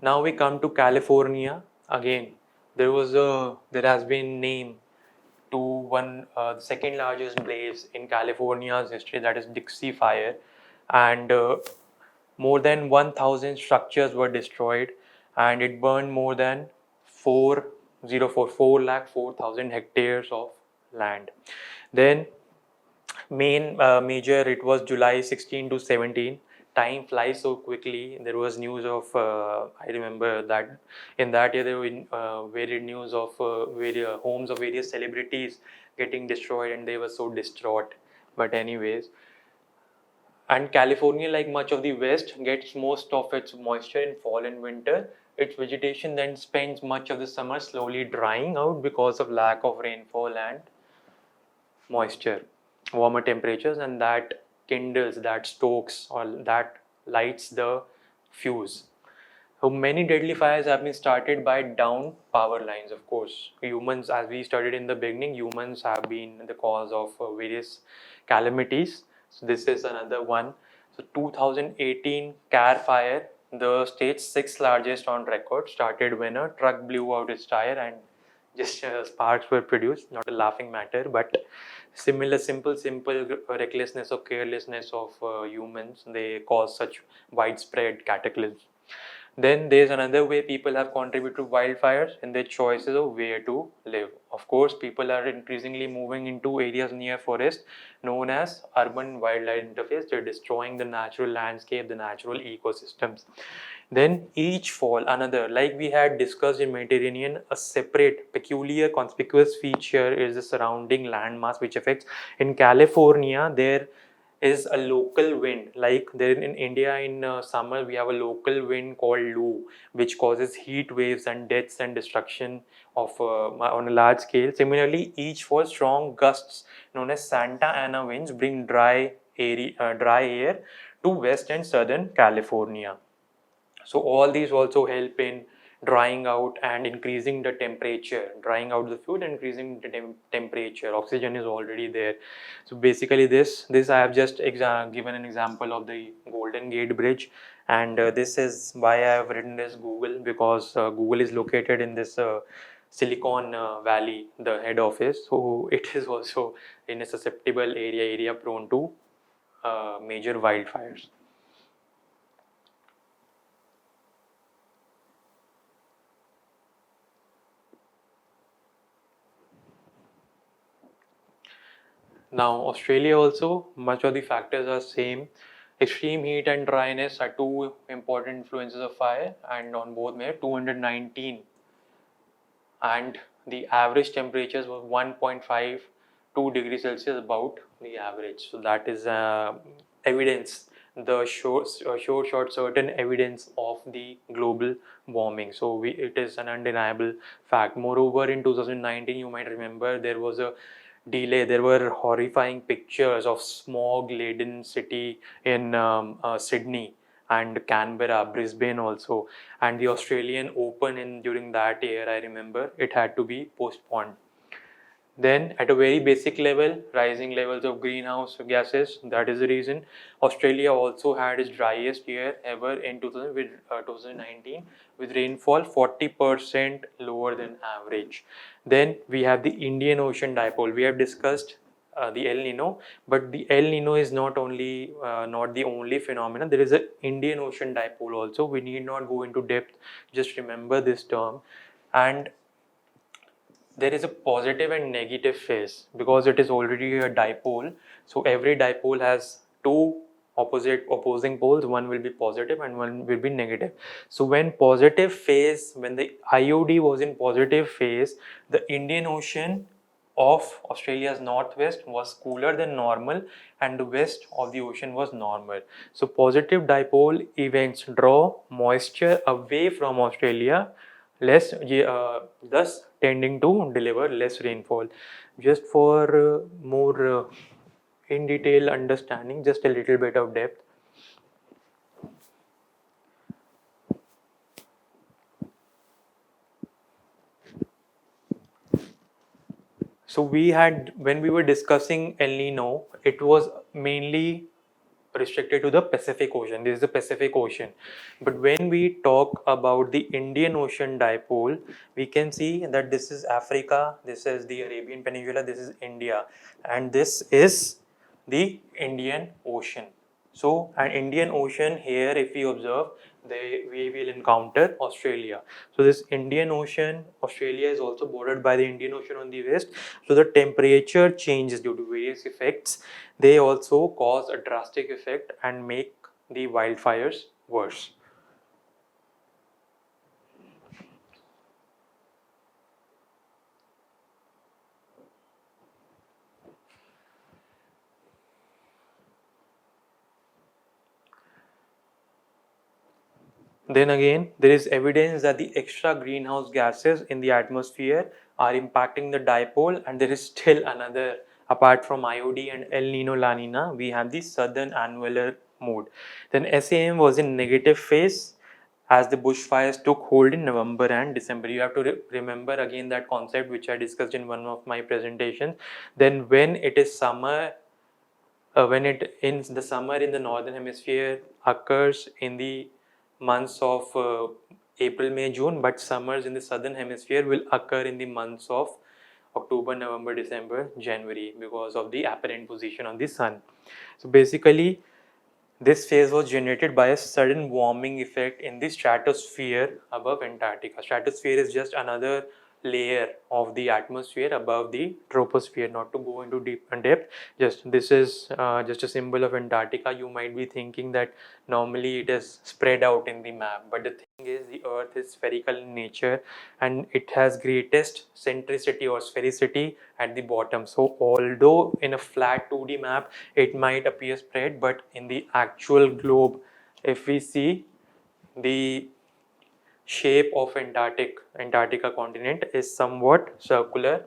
Now we come to California. Again, there has been name to one the second largest blaze in California's history, that is Dixie Fire, and more than 1,000 structures were destroyed, and it burned more than 4 lakh 4,000 hectares of land. Then major, it was July 16 to 17. Time flies so quickly. There was news of I remember that in that year there were varied news of various homes of various celebrities getting destroyed, and they were so distraught. But anyways, and California, like much of the West, gets most of its moisture in fall and winter. Its vegetation then spends much of the summer slowly drying out because of lack of rainfall and moisture, warmer temperatures, and that kindles, that stokes, or that lights the fuse. So many deadly fires have been started by down power lines. Of course, humans, as we studied in the beginning, humans have been the cause of various calamities. So this is another one. So 2018 Car fire, the state's sixth largest on record, started when a truck blew out its tire and just sparks were produced. Not a laughing matter, but similar, simple recklessness or carelessness of humans, they cause such widespread cataclysms. Then there's another way people have contributed to wildfires in their choices of where to live. Of course, people are increasingly moving into areas near forest, known as urban wildlife interface. They're destroying the natural landscape, the natural ecosystems. Then each fall, another, like we had discussed in Mediterranean, a separate, peculiar, conspicuous feature is the surrounding landmass which affects. In California, there is a local wind, like there in India in summer we have a local wind called Lou, which causes heat waves and deaths and destruction of on a large scale. Similarly, each fall, strong gusts known as Santa Ana winds bring dry air to west and southern California. So all these also help in drying out and increasing the temperature, drying out the food and increasing the temperature. Oxygen is already there. So basically this I have just given an example of the Golden Gate Bridge, and this is why I have written this Google, because Google is located in this Silicon Valley, the head office. So it is also in a susceptible area prone to major wildfires. Now, Australia also, much of the factors are same. Extreme heat and dryness are two important influences of fire, and on both measures, 219, and the average temperatures was 1.52 degrees Celsius, about the average. So that is evidence, the short certain evidence of the global warming. So it is an undeniable fact. Moreover, in 2019, you might remember there was a delay. There were horrifying pictures of smog-laden city in Sydney and Canberra, Brisbane also, and the Australian Open in during that year. I remember it had to be postponed. Then at a very basic level, rising levels of greenhouse gases, that is the reason. Australia also had its driest year ever in 2019 with rainfall 40% lower than average. Then we have the Indian Ocean dipole. We have discussed the El Nino, but the El Nino is not the only phenomenon. There is an Indian Ocean dipole also. We need not go into depth. Just remember this term. And there is a positive and negative phase because it is already a dipole. So every dipole has two opposing poles. One will be positive and one will be negative. So when the IOD was in positive phase, the Indian Ocean of Australia's northwest was cooler than normal and the west of the ocean was normal. So positive dipole events draw moisture away from Australia, thus tending to deliver less rainfall. Just for more in detail understanding, just a little bit of depth. So when we were discussing El Nino, it was mainly restricted to the Pacific Ocean. This is the Pacific Ocean. But when we talk about the Indian Ocean dipole, we can see that this is Africa, this is the Arabian Peninsula, this is India, and this is the Indian Ocean. So, an Indian Ocean here, if we observe, we will encounter Australia. So, this Indian Ocean, Australia is also bordered by the Indian Ocean on the west. So, the temperature changes due to various effects. They also cause a drastic effect and make the wildfires worse. Then again, there is evidence that the extra greenhouse gases in the atmosphere are impacting the dipole, and there is still another, apart from IOD and El Nino La Nina, we have the southern annular mode. Then SAM was in negative phase as the bushfires took hold in November and December. You have to remember again that concept which I discussed in one of my presentations. Then when it is summer, when it in the summer in the northern hemisphere occurs in the months of April, May, June, but summers in the southern hemisphere will occur in the months of October, November, December, January because of the apparent position of the sun. So basically, this phase was generated by a sudden warming effect in the stratosphere above Antarctica. Stratosphere is just another layer of the atmosphere above the troposphere. Not to go into deep depth, just this is just a symbol of Antarctica. You might be thinking that normally it is spread out in the map, but the thing is the Earth is spherical in nature and it has greatest centricity or sphericity at the bottom. So although in a flat 2D map it might appear spread, but in the actual globe, if we see the shape of Antarctica continent is somewhat circular.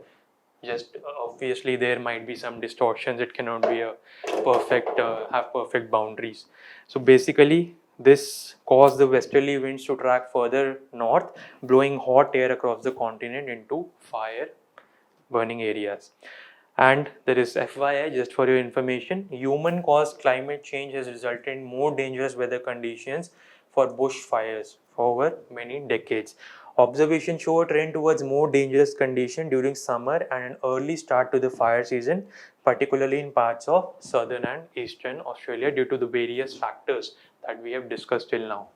Just obviously there might be some distortions. It cannot be a perfect have perfect boundaries. So basically this caused the westerly winds to track further north, blowing hot air across the continent into fire burning areas. And there is FYI, just for your information, human caused climate change has resulted in more dangerous weather conditions for bushfires for over many decades. Observations show a trend towards more dangerous conditions during summer and an early start to the fire season, particularly in parts of southern and eastern Australia due to the various factors that we have discussed till now.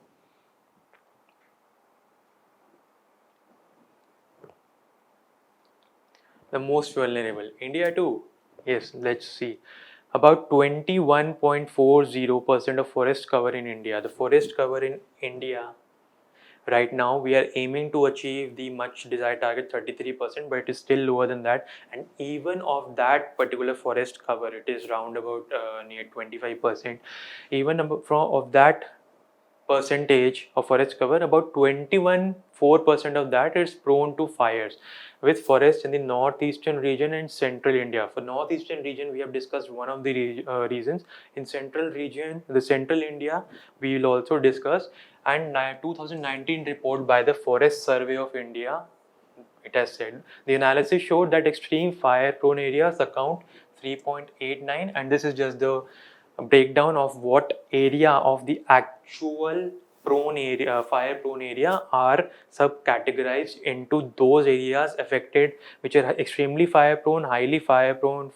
The most vulnerable. India too. Yes, let's see. About 21.40% of forest cover in India. The forest cover in India right now we are aiming to achieve the much desired target 33%, but it is still lower than that. And even of that particular forest cover, it is round about near 25%. Even of that percentage of forest cover, about 21.4% of that is prone to fires, with forests in the northeastern region and central India. For northeastern region, we have discussed one of the reasons. In central region, the central India, we will also discuss. And 2019 report by the Forest Survey of India it has said. The analysis showed that extreme fire-prone areas account 3.89, and this is just the breakdown of what area of the actual prone area, fire prone area, are subcategorized into those areas affected which are extremely fire prone, highly fire prone.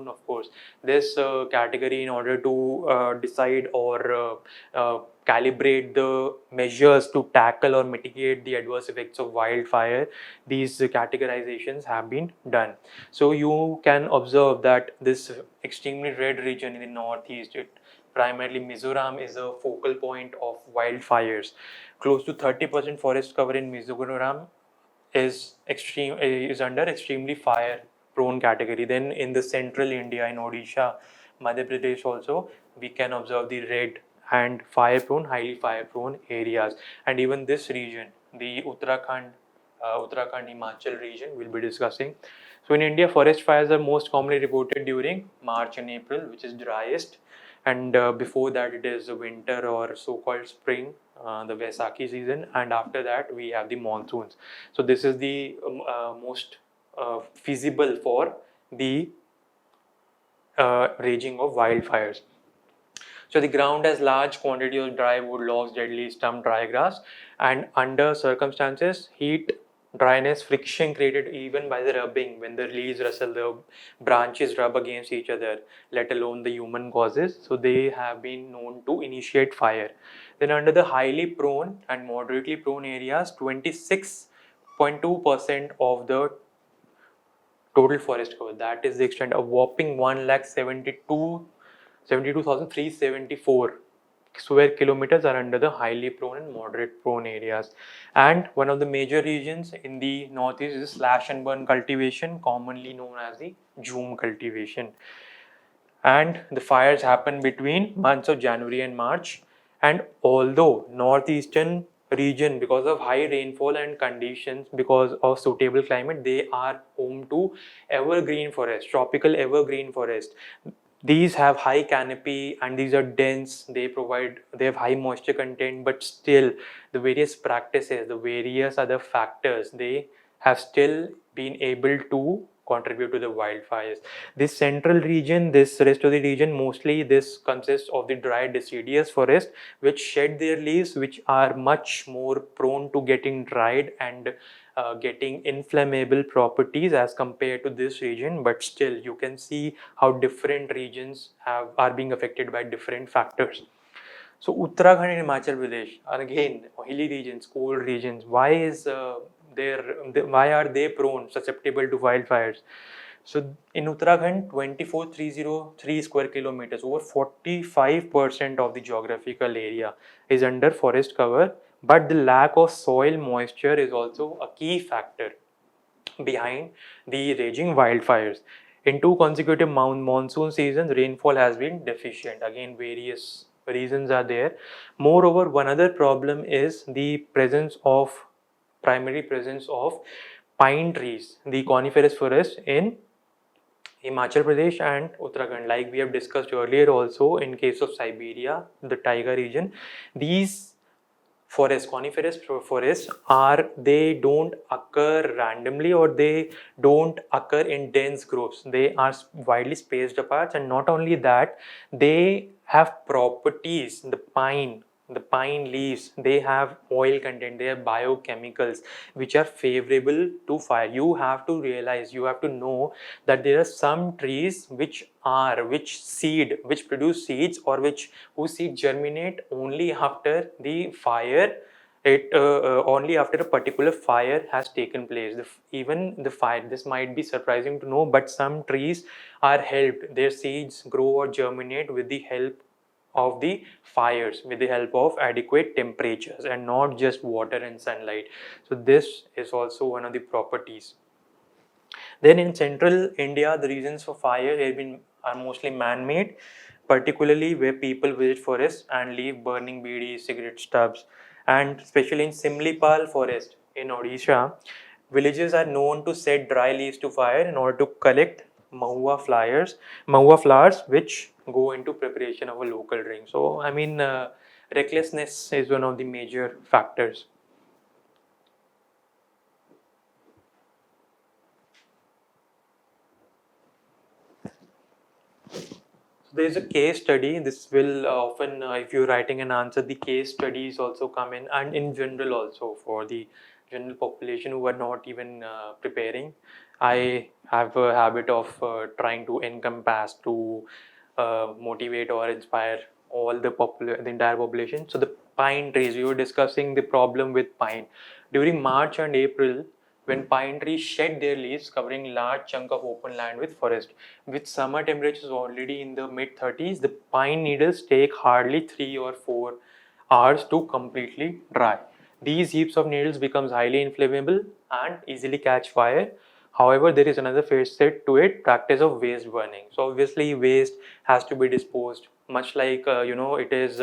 Of course, this category, in order to decide or calibrate the measures to tackle or mitigate the adverse effects of wildfire, these categorizations have been done. So you can observe that this extremely red region in the northeast, primarily Mizoram, is a focal point of wildfires. Close to 30% forest cover in Mizoram is under extremely fire prone category. Then in the central India, in Odisha, Madhya Pradesh also, we can observe the red and fire prone, highly fire prone areas. And even this region, the Uttarakhand Himachal region, we'll be discussing. So in India, forest fires are most commonly reported during March and April, which is driest, and before that it is winter or so-called spring, the Vaisakhi season, and after that we have the monsoons. So this is the most feasible for the raging of wildfires. So the ground has large quantity of dry wood, logs, dead leaves, stump, dry grass, and under circumstances, heat, dryness, friction created even by the rubbing, when the leaves rustle, the branches rub against each other, let alone the human causes. So they have been known to initiate fire. Then under the highly prone and moderately prone areas, 26.2% of the total forest cover, that is the extent, a whopping 1,72,374 square kilometers are under the highly prone and moderate prone areas. And one of the major regions in the northeast is slash and burn cultivation, commonly known as the Jhum cultivation. And the fires happen between months of January and March. And although northeastern region, because of high rainfall and conditions, because of suitable climate, they are home to evergreen forest, tropical evergreen forest. These have high canopy and these are dense. They have high moisture content, but still the various practices, the various other factors, they have still been able to contribute to the wildfires. This central region, this rest of the region, mostly this consists of the dry deciduous forest which shed their leaves, which are much more prone to getting dried and getting inflammable properties as compared to this region. But still you can see how different regions are being affected by different factors. So Uttarakhand and Himachal Pradesh are again hilly regions, cold regions. Why are they prone, susceptible to wildfires? So in Uttarakhand, 24,303 square kilometers, over 45% of the geographical area is under forest cover, but the lack of soil moisture is also a key factor behind the raging wildfires. In two consecutive monsoon seasons, rainfall has been deficient. Again, various reasons are there. Moreover, one other problem is the primary presence of pine trees, the coniferous forest in Himachal Pradesh and Uttarakhand. Like we have discussed earlier also, in case of Siberia, the taiga region, these coniferous forests, they don't occur randomly, or they don't occur in dense groups. They are widely spaced apart, and not only that, they have properties. The pine leaves, they have oil content, they have biochemicals which are favorable to fire. You have to realize, you have to know that there are some trees which produce seeds, or whose seeds germinate only after the fire, only after a particular fire has taken place. Even the fire, this might be surprising to know, but some trees are helped, their seeds grow or germinate with the help of the fires, with the help of adequate temperatures and not just water and sunlight. So this is also one of the properties. Then in central India, the reasons for fire are mostly man-made, particularly where people visit forests and leave burning bidi, cigarette stubs. And especially in Simlipal forest in Odisha, villages are known to set dry leaves to fire in order to collect mahua flowers, which go into preparation of a local drink. So, I mean, recklessness is one of the major factors. There's a case study. This will often, if you're writing an answer, the case studies also come in, and in general also for the general population who are not even preparing. I have a habit of trying to encompass to motivate or inspire all the entire population. So the pine trees, we were discussing the problem with pine during March and April when pine trees shed their leaves, covering large chunk of open land with forest. With summer temperatures already in the mid 30s, the pine needles take hardly 3 or 4 hours to completely dry. These heaps of needles becomes highly inflammable and easily catch fire. However, there is another facet to it, practice of waste burning. So obviously waste has to be disposed, much like it is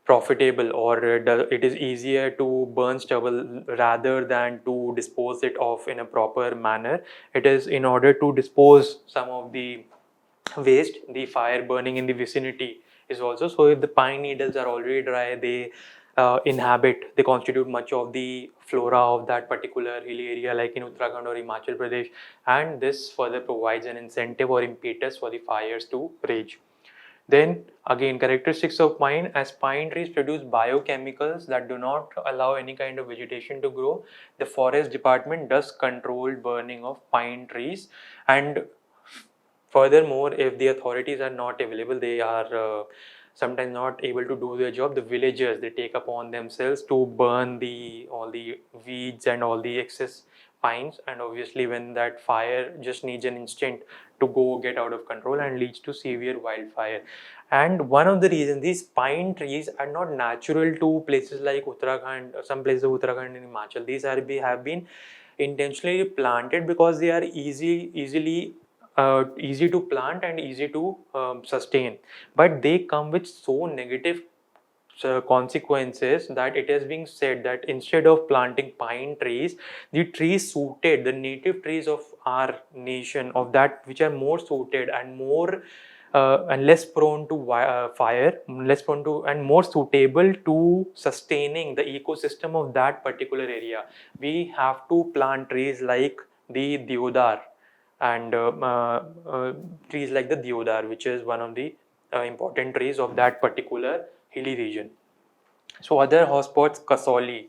profitable, or it is easier to burn stubble rather than to dispose it off in a proper manner. It is in order to dispose some of the waste, the fire burning in the vicinity is also. So if the pine needles are already dry, they constitute much of the flora of that particular hilly area, like in Uttarakhand or Himachal Pradesh, and this further provides an incentive or impetus for the fires to rage. Then again, characteristics of pine, as pine trees produce biochemicals that do not allow any kind of vegetation to grow. The forest department does controlled burning of pine trees, and furthermore, if the authorities are not available, they are sometimes not able to do their job. The villagers, they take upon themselves to burn the all the weeds and all the excess pines, and obviously when that fire just needs an instant to go get out of control and leads to severe wildfire. And one of the reasons these pine trees are not natural to places like Uttarakhand, some places of Uttarakhand and Himachal. These have been intentionally planted because they are easy to plant and easy to sustain, but they come with so negative consequences that it has been said that instead of planting pine trees, the trees suited, the native trees of our nation, of that which are more suited and more and less prone to fire, less prone to and more suitable to sustaining the ecosystem of that particular area, we have to plant trees like the deodar, and trees like the deodar, which is one of the important trees of that particular hilly region. So other hotspots, Kasoli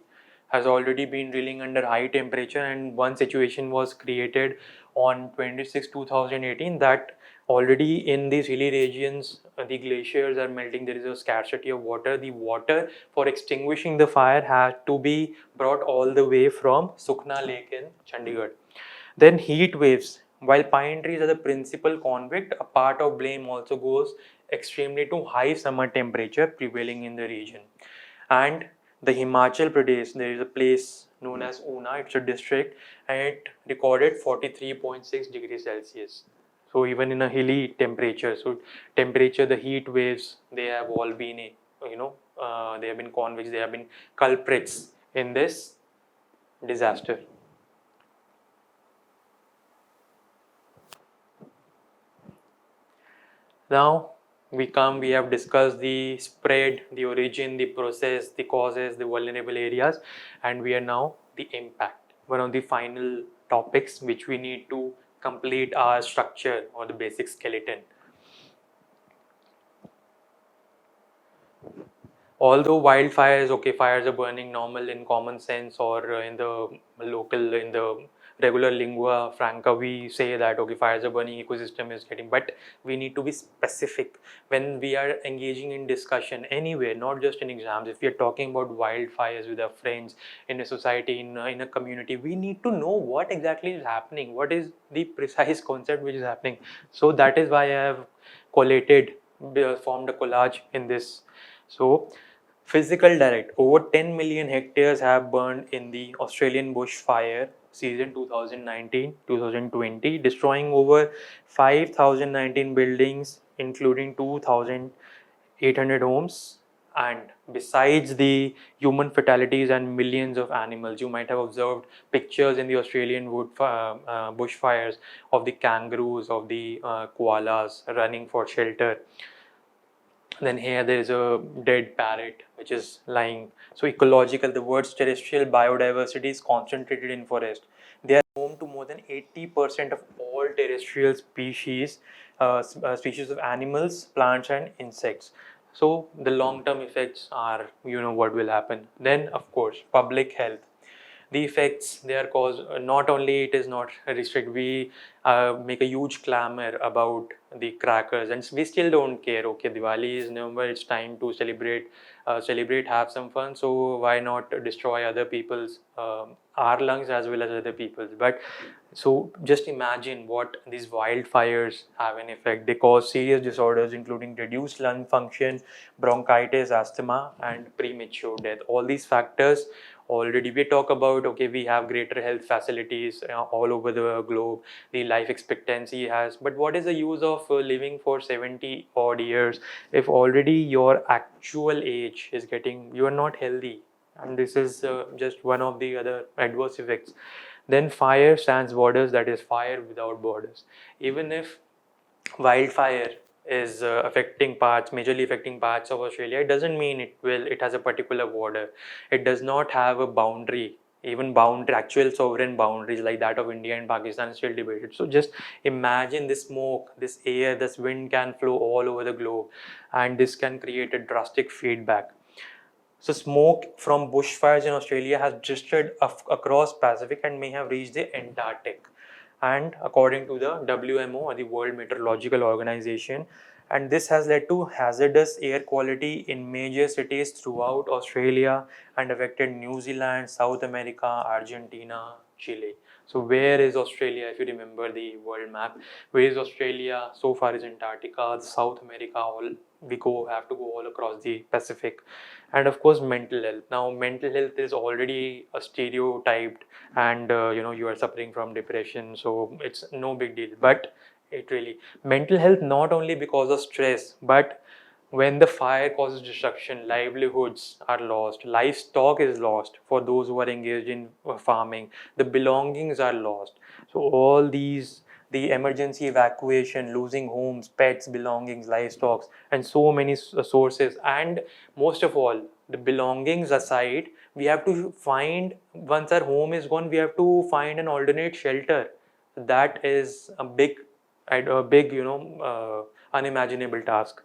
has already been drilling under high temperature, and one situation was created on 26 2018 that already in these hilly regions the glaciers are melting, there is a scarcity of water. The water for extinguishing the fire had to be brought all the way from Sukna Lake in Chandigarh. Then heat waves. While pine trees are the principal convict, a part of blame also goes extremely to high summer temperature prevailing in the region. And the Himachal Pradesh, there is a place known as Una, it's a district, and it recorded 43.6 degrees Celsius. So even in a hilly temperature, so temperature, the heat waves, they have all been, they have been convicts, they have been culprits in this disaster. Now we have discussed the spread, the origin, the process, the causes, the vulnerable areas, and we are now the impact. One of the final topics which we need to complete our structure or the basic skeleton. Although wildfires, okay, fires are burning normal in common sense, or in the local, in the regular lingua franca, we say that okay, fires are burning, ecosystem is getting, but we need to be specific when we are engaging in discussion anywhere, not just in exams. If we are talking about wildfires with our friends, in a society, in a community, we need to know what exactly is happening, what is the precise concept which is happening. So that is why I have collated, formed a collage in this. So physical direct, over 10 million hectares have burned in the Australian bushfire season 2019-2020, destroying over 5,019 buildings, including 2,800 homes. And besides the human fatalities and millions of animals, you might have observed pictures in the Australian bushfires of the kangaroos, of the koalas running for shelter. Then here there is a dead parrot which is lying. So ecological, the words terrestrial biodiversity is concentrated in forest. They are home to more than 80% of all terrestrial species, species of animals, plants, and insects. So the long-term effects are, what will happen. Then, of course, public health. The effects they are caused, not only it is not restricted, we make a huge clamor about the crackers, and we still don't care. Okay, Diwali is November, it's time to celebrate, have some fun, so why not destroy other people's our lungs as well as other people's. But so just imagine what these wildfires have an effect. They cause serious disorders including reduced lung function, bronchitis, asthma, and premature death. All these factors already we talk about. Okay, we have greater health facilities all over the globe, the life expectancy has, but what is the use of living for 70 odd years if already your actual age is getting, you are not healthy. And this is just one of the other adverse effects. Then fire sans borders, that is fire without borders. Even if wildfire is affecting parts, majorly affecting parts of Australia, it doesn't mean it has a particular border. It does not have a boundary. Even boundary, actual sovereign boundaries like that of India and Pakistan is still debated. So just imagine this smoke, this air, this wind can flow all over the globe, and this can create a drastic feedback. So smoke from bushfires in Australia has drifted across Pacific and may have reached the Antarctic. And according to the WMO, or the World Meteorological Organization, and this has led to hazardous air quality in major cities throughout Australia and affected New Zealand, South America, Argentina, Chile. So where is Australia? If you remember the world map, where is Australia? So far is Antarctica, South America. All we have to go all across the Pacific. And of course mental health. Now mental health is already a stereotyped, and you are suffering from depression, so it's no big deal. But it really, mental health, not only because of stress, but when the fire causes destruction, livelihoods are lost, livestock is lost for those who are engaged in farming, the belongings are lost. So all these, the emergency evacuation, losing homes, pets, belongings, livestock, and so many sources. And most of all, the belongings aside, we have to find, once our home is gone, we have to find an alternate shelter. That is a big unimaginable task.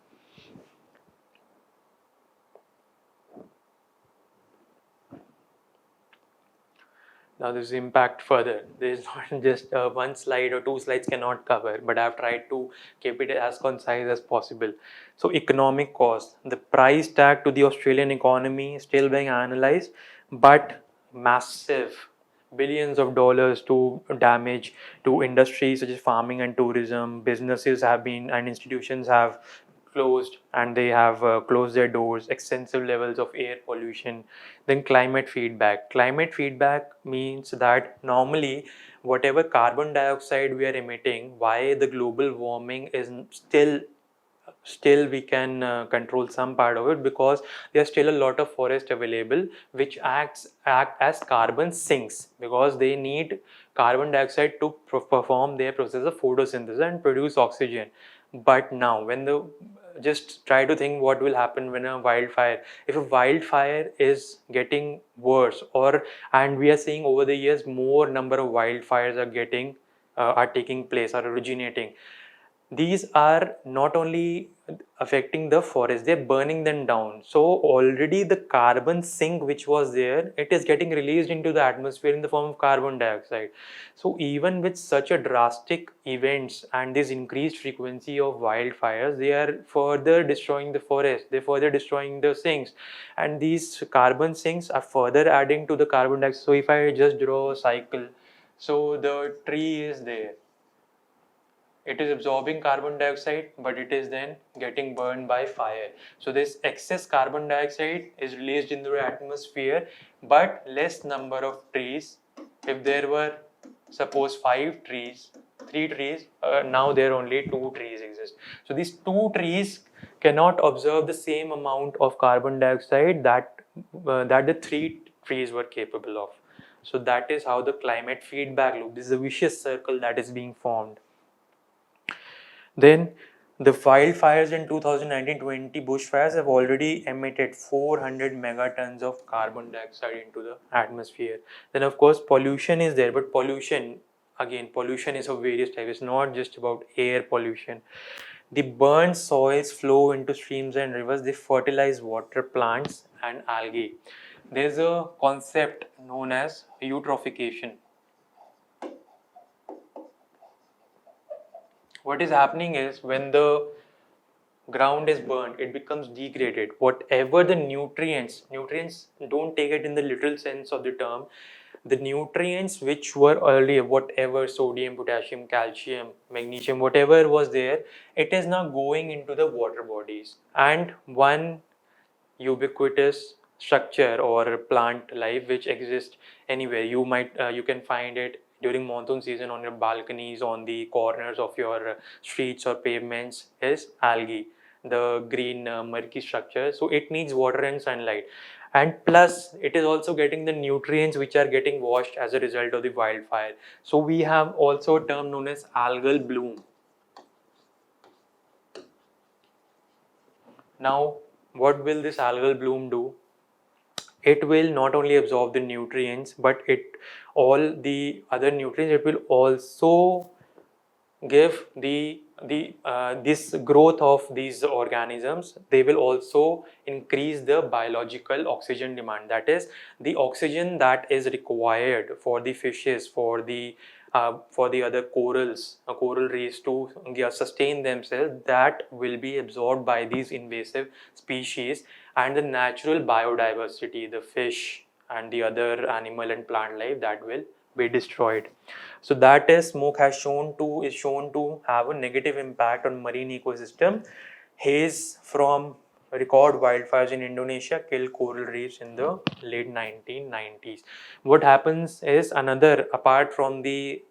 Now this impact further. There is not just one slide or two slides cannot cover, but I've tried to keep it as concise as possible. So economic cost, the price tag to the Australian economy is still being analyzed, but massive, billions of dollars to damage to industries such as farming and tourism. Businesses have been, and institutions have closed, and they have closed their doors. Extensive levels of air pollution. Then climate feedback means that normally whatever carbon dioxide we are emitting, why the global warming is still we can control some part of it, because there's still a lot of forest available which act as carbon sinks, because they need carbon dioxide to perform their process of photosynthesis and produce oxygen. But now when the, just try to think what will happen when a wildfire, if a wildfire is getting worse, or, and we are seeing over the years more number of wildfires are taking place, are originating. These are not only affecting the forest, they're burning them down. So already the carbon sink which was there, it is getting released into the atmosphere in the form of carbon dioxide. So even with such a drastic events and this increased frequency of wildfires, they are further destroying the forest, they're further destroying the sinks, and these carbon sinks are further adding to the carbon dioxide. So if I just draw a cycle, so the tree is there, it is absorbing carbon dioxide, but it is then getting burned by fire. So this excess carbon dioxide is released into the atmosphere, but less number of trees. If there were, suppose, 5 trees, 3 trees, now there only 2 trees exist. So these 2 trees cannot absorb the same amount of carbon dioxide that the 3 trees were capable of. So that is how the climate feedback loop. This is a vicious circle that is being formed. Then The wildfires in 2019-20 bushfires have already emitted 400 megatons of carbon dioxide into the atmosphere. Then of course pollution is there, but pollution, again, pollution is of various types. It's not just about air pollution. The burned soils flow into streams and rivers. They fertilize water plants and algae. There's a concept known as eutrophication. What is happening is when the ground is burned, it becomes degraded. Whatever the nutrients don't take it in the literal sense of the term. The nutrients which were earlier, whatever sodium, potassium, calcium, magnesium, whatever was there, it is now going into the water bodies. And one ubiquitous structure or plant life which exists anywhere, you can find it during monsoon season on your balconies, on the corners of your streets or pavements, is algae, the green murky structure. So it needs water and sunlight, and plus it is also getting the nutrients which are getting washed as a result of the wildfire. So we have also a term known as algal bloom. Now what will this algal bloom do? It will not only absorb the nutrients, but all the other nutrients, it will also give this growth of these organisms. They will also increase the biological oxygen demand, that is the oxygen that is required for the fishes, for the other coral reefs to sustain themselves, that will be absorbed by these invasive species, and the natural biodiversity, the fish and the other animal and plant life, that will be destroyed. So that is smoke is shown to have a negative impact on marine ecosystem. Haze from record wildfires in Indonesia killed coral reefs in the late 1990s. What happens is, another, apart from the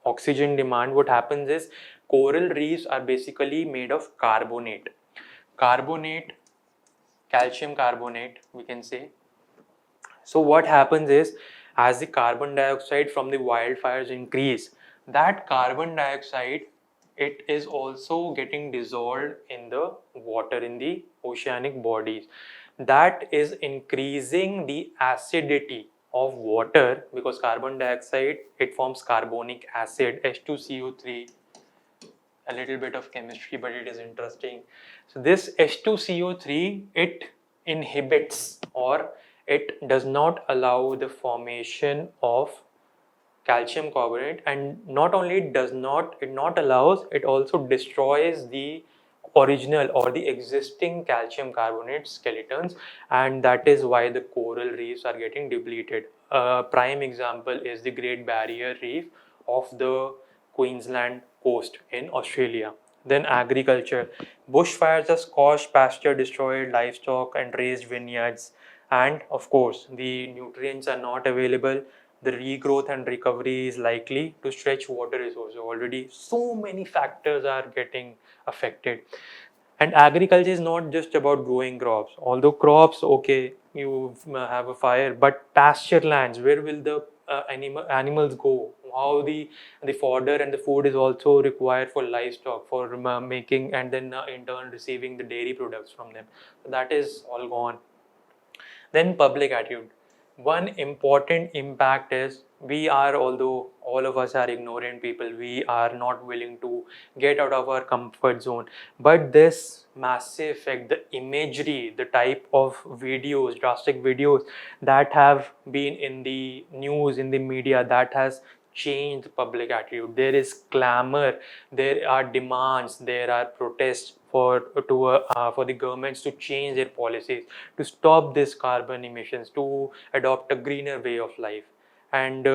oxygen demand, what happens is coral reefs are basically made of carbonate, calcium carbonate, we can say. So what happens is, as the carbon dioxide from the wildfires increase, that carbon dioxide, it is also getting dissolved in the water, in the oceanic bodies. That is increasing the acidity of water, because carbon dioxide, it forms carbonic acid, H2CO3. A little bit of chemistry, but it is interesting. So this H2CO3, it inhibits, or it does not allow the formation of calcium carbonate, and not only it not allows, it also destroys the original or the existing calcium carbonate skeletons, and that is why the coral reefs are getting depleted. A prime example is the Great Barrier Reef of the Queensland coast in Australia. Then agriculture. Bushfires have scorched pasture, destroyed livestock and raised vineyards, and of course the nutrients are not available. The regrowth and recovery is likely to stretch water resources. Already so many factors are getting affected. And agriculture is not just about growing crops. Although crops, okay, you have a fire, but pasture lands, where will the animals go? How the fodder and the food is also required for livestock, for making, and then in turn receiving the dairy products from them. So that is all gone. Then public attitude. One important impact is, we are, although all of us are ignorant people, we are not willing to get out of our comfort zone. But this massive effect, the imagery, the type of videos, drastic videos that have been in the news, in the media, that has changed public attitude. There is clamor, there are demands, there are protests for the governments to change their policies, to stop this carbon emissions, to adopt a greener way of life. And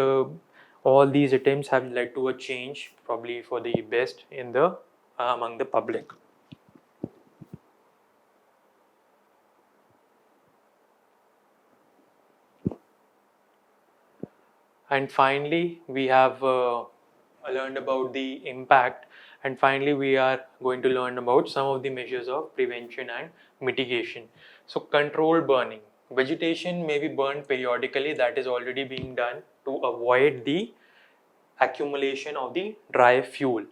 all these attempts have led to a change, probably for the best, in the among the public. And finally, we have learned about the impact, and finally we are going to learn about some of the measures of prevention and mitigation. So controlled burning. Vegetation may be burned periodically, that is already being done to avoid the accumulation of the dry fuel.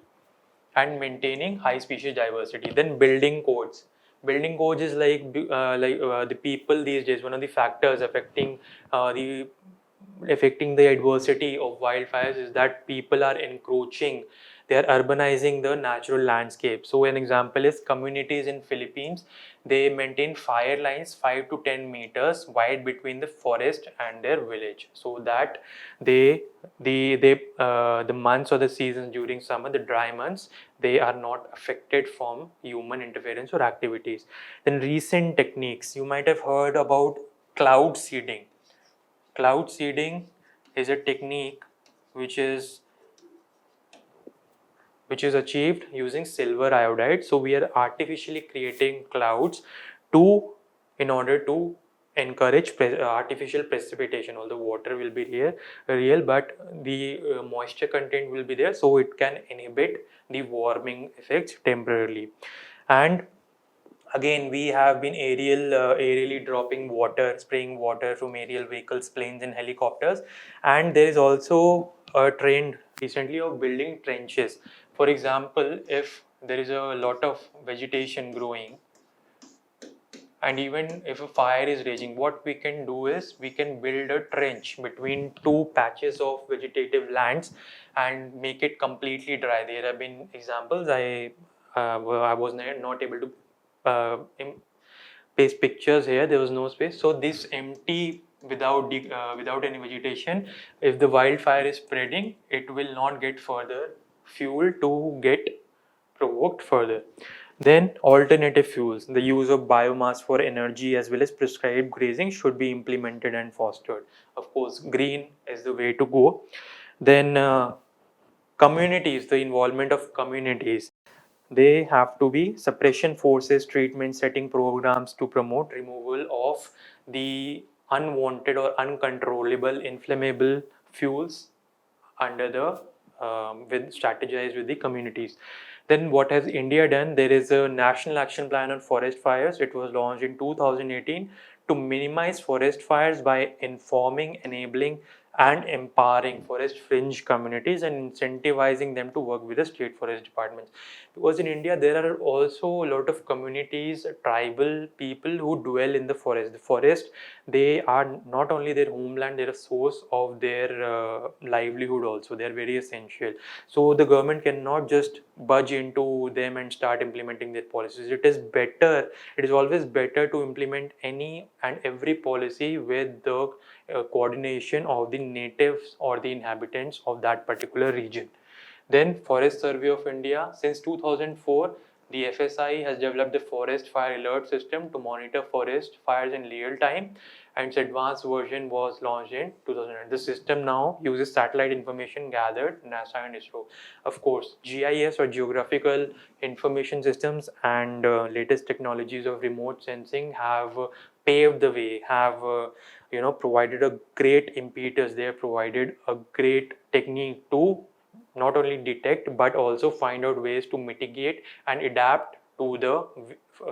and maintaining high species diversity. Then building codes. Building codes is the people these days. One of the factors the affecting the adversity of wildfires is that people are encroaching, they are urbanizing the natural landscape. So an example is communities in Philippines, they maintain fire lines 5 to 10 meters wide between the forest and their village, so that the months or the seasons during summer, the dry months, they are not affected from human interference or activities. Then recent techniques, you might have heard about cloud seeding. Cloud seeding is a technique which is achieved using silver iodide. So we are artificially creating clouds to in order to encourage artificial precipitation. Although water will be real, but the moisture content will be there, so it can inhibit the warming effects temporarily. And again, we have been aerially dropping water, spraying water from aerial vehicles, planes, and helicopters. And there is also a trend recently of building trenches. For example, if there is a lot of vegetation growing, and even if a fire is raging, what we can do is we can build a trench between two patches of vegetative lands and make it completely dry. There have been examples. I was not able to paste pictures here. There was no space, so this empty without any vegetation, if the wildfire is spreading, it will not get further fuel to get provoked further. Then alternative fuels, the use of biomass for energy as well as prescribed grazing should be implemented and fostered. Of course, green is the way to go. Then communities, the involvement of communities, they have to be suppression forces, treatment setting programs to promote removal of the unwanted or uncontrollable inflammable fuels under the with strategized with the communities. Then what has India done? There is a national action plan on forest fires. It was launched in 2018 to minimize forest fires by informing, enabling, and empowering forest fringe communities and incentivizing them to work with the state forest departments. Because in India, there are also a lot of communities, tribal people who dwell in the forest. The forest, they are not only their homeland, they're a source of their livelihood also. They're very essential. So the government cannot just budge into them and start implementing their policies. It is always better to implement any and every policy with the coordination of the natives or the inhabitants of that particular region. Then Forest Survey of India, since 2004, the FSI has developed the Forest Fire Alert System to monitor forest fires in real time, and its advanced version was launched in 2009. The system now uses satellite information gathered NASA and ISRO. Of course, GIS or Geographical Information Systems and latest technologies of remote sensing have paved the way, have provided a great impetus. They have provided a great technique to not only detect but also find out ways to mitigate and adapt to the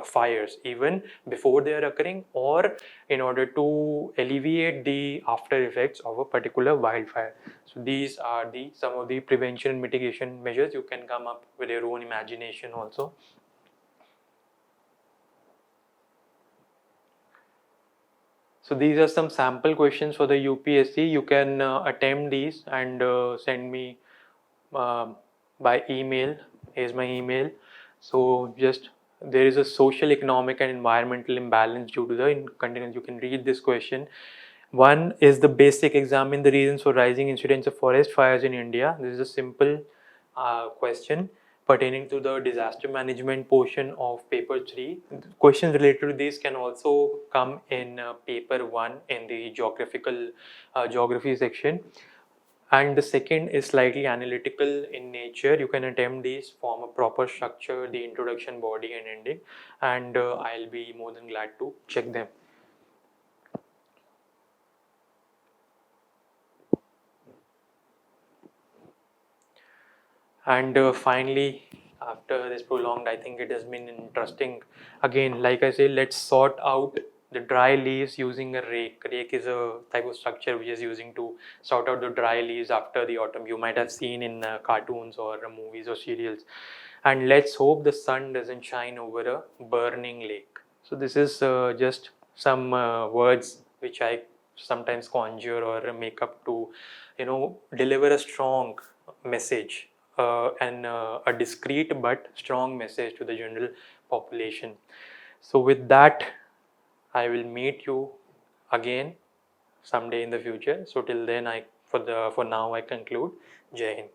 fires even before they are occurring, or in order to alleviate the after effects of a particular wildfire. So these are the some of the prevention and mitigation measures. You can come up with your own imagination also. So these are some sample questions for the UPSC. You can attempt these and send me by email. Here's my email. So just there is a social, economic, and environmental imbalance due to the continuance. You can read this question. One is the basic: examine the reasons for rising incidence of forest fires in India. This is a simple question pertaining to the disaster management portion of paper 3. Questions related to this can also come in paper 1 in the geography section. And the second is slightly analytical in nature. You can attempt these, form a proper structure, the introduction, body, and ending, and I'll be more than glad to check them. And finally, after this prolonged, I think it has been interesting. Again, like I say, let's sort out the dry leaves using a rake. Rake is a type of structure which is using to sort out the dry leaves after the autumn. You might have seen in cartoons or movies or serials. and let's hope the sun doesn't shine over a burning lake. So this is just some words which I sometimes conjure or make up to, deliver a strong message, and a discreet but strong message to the general population. So with that, I will meet you again someday in the future. So till then, for now I conclude. Jai Hind.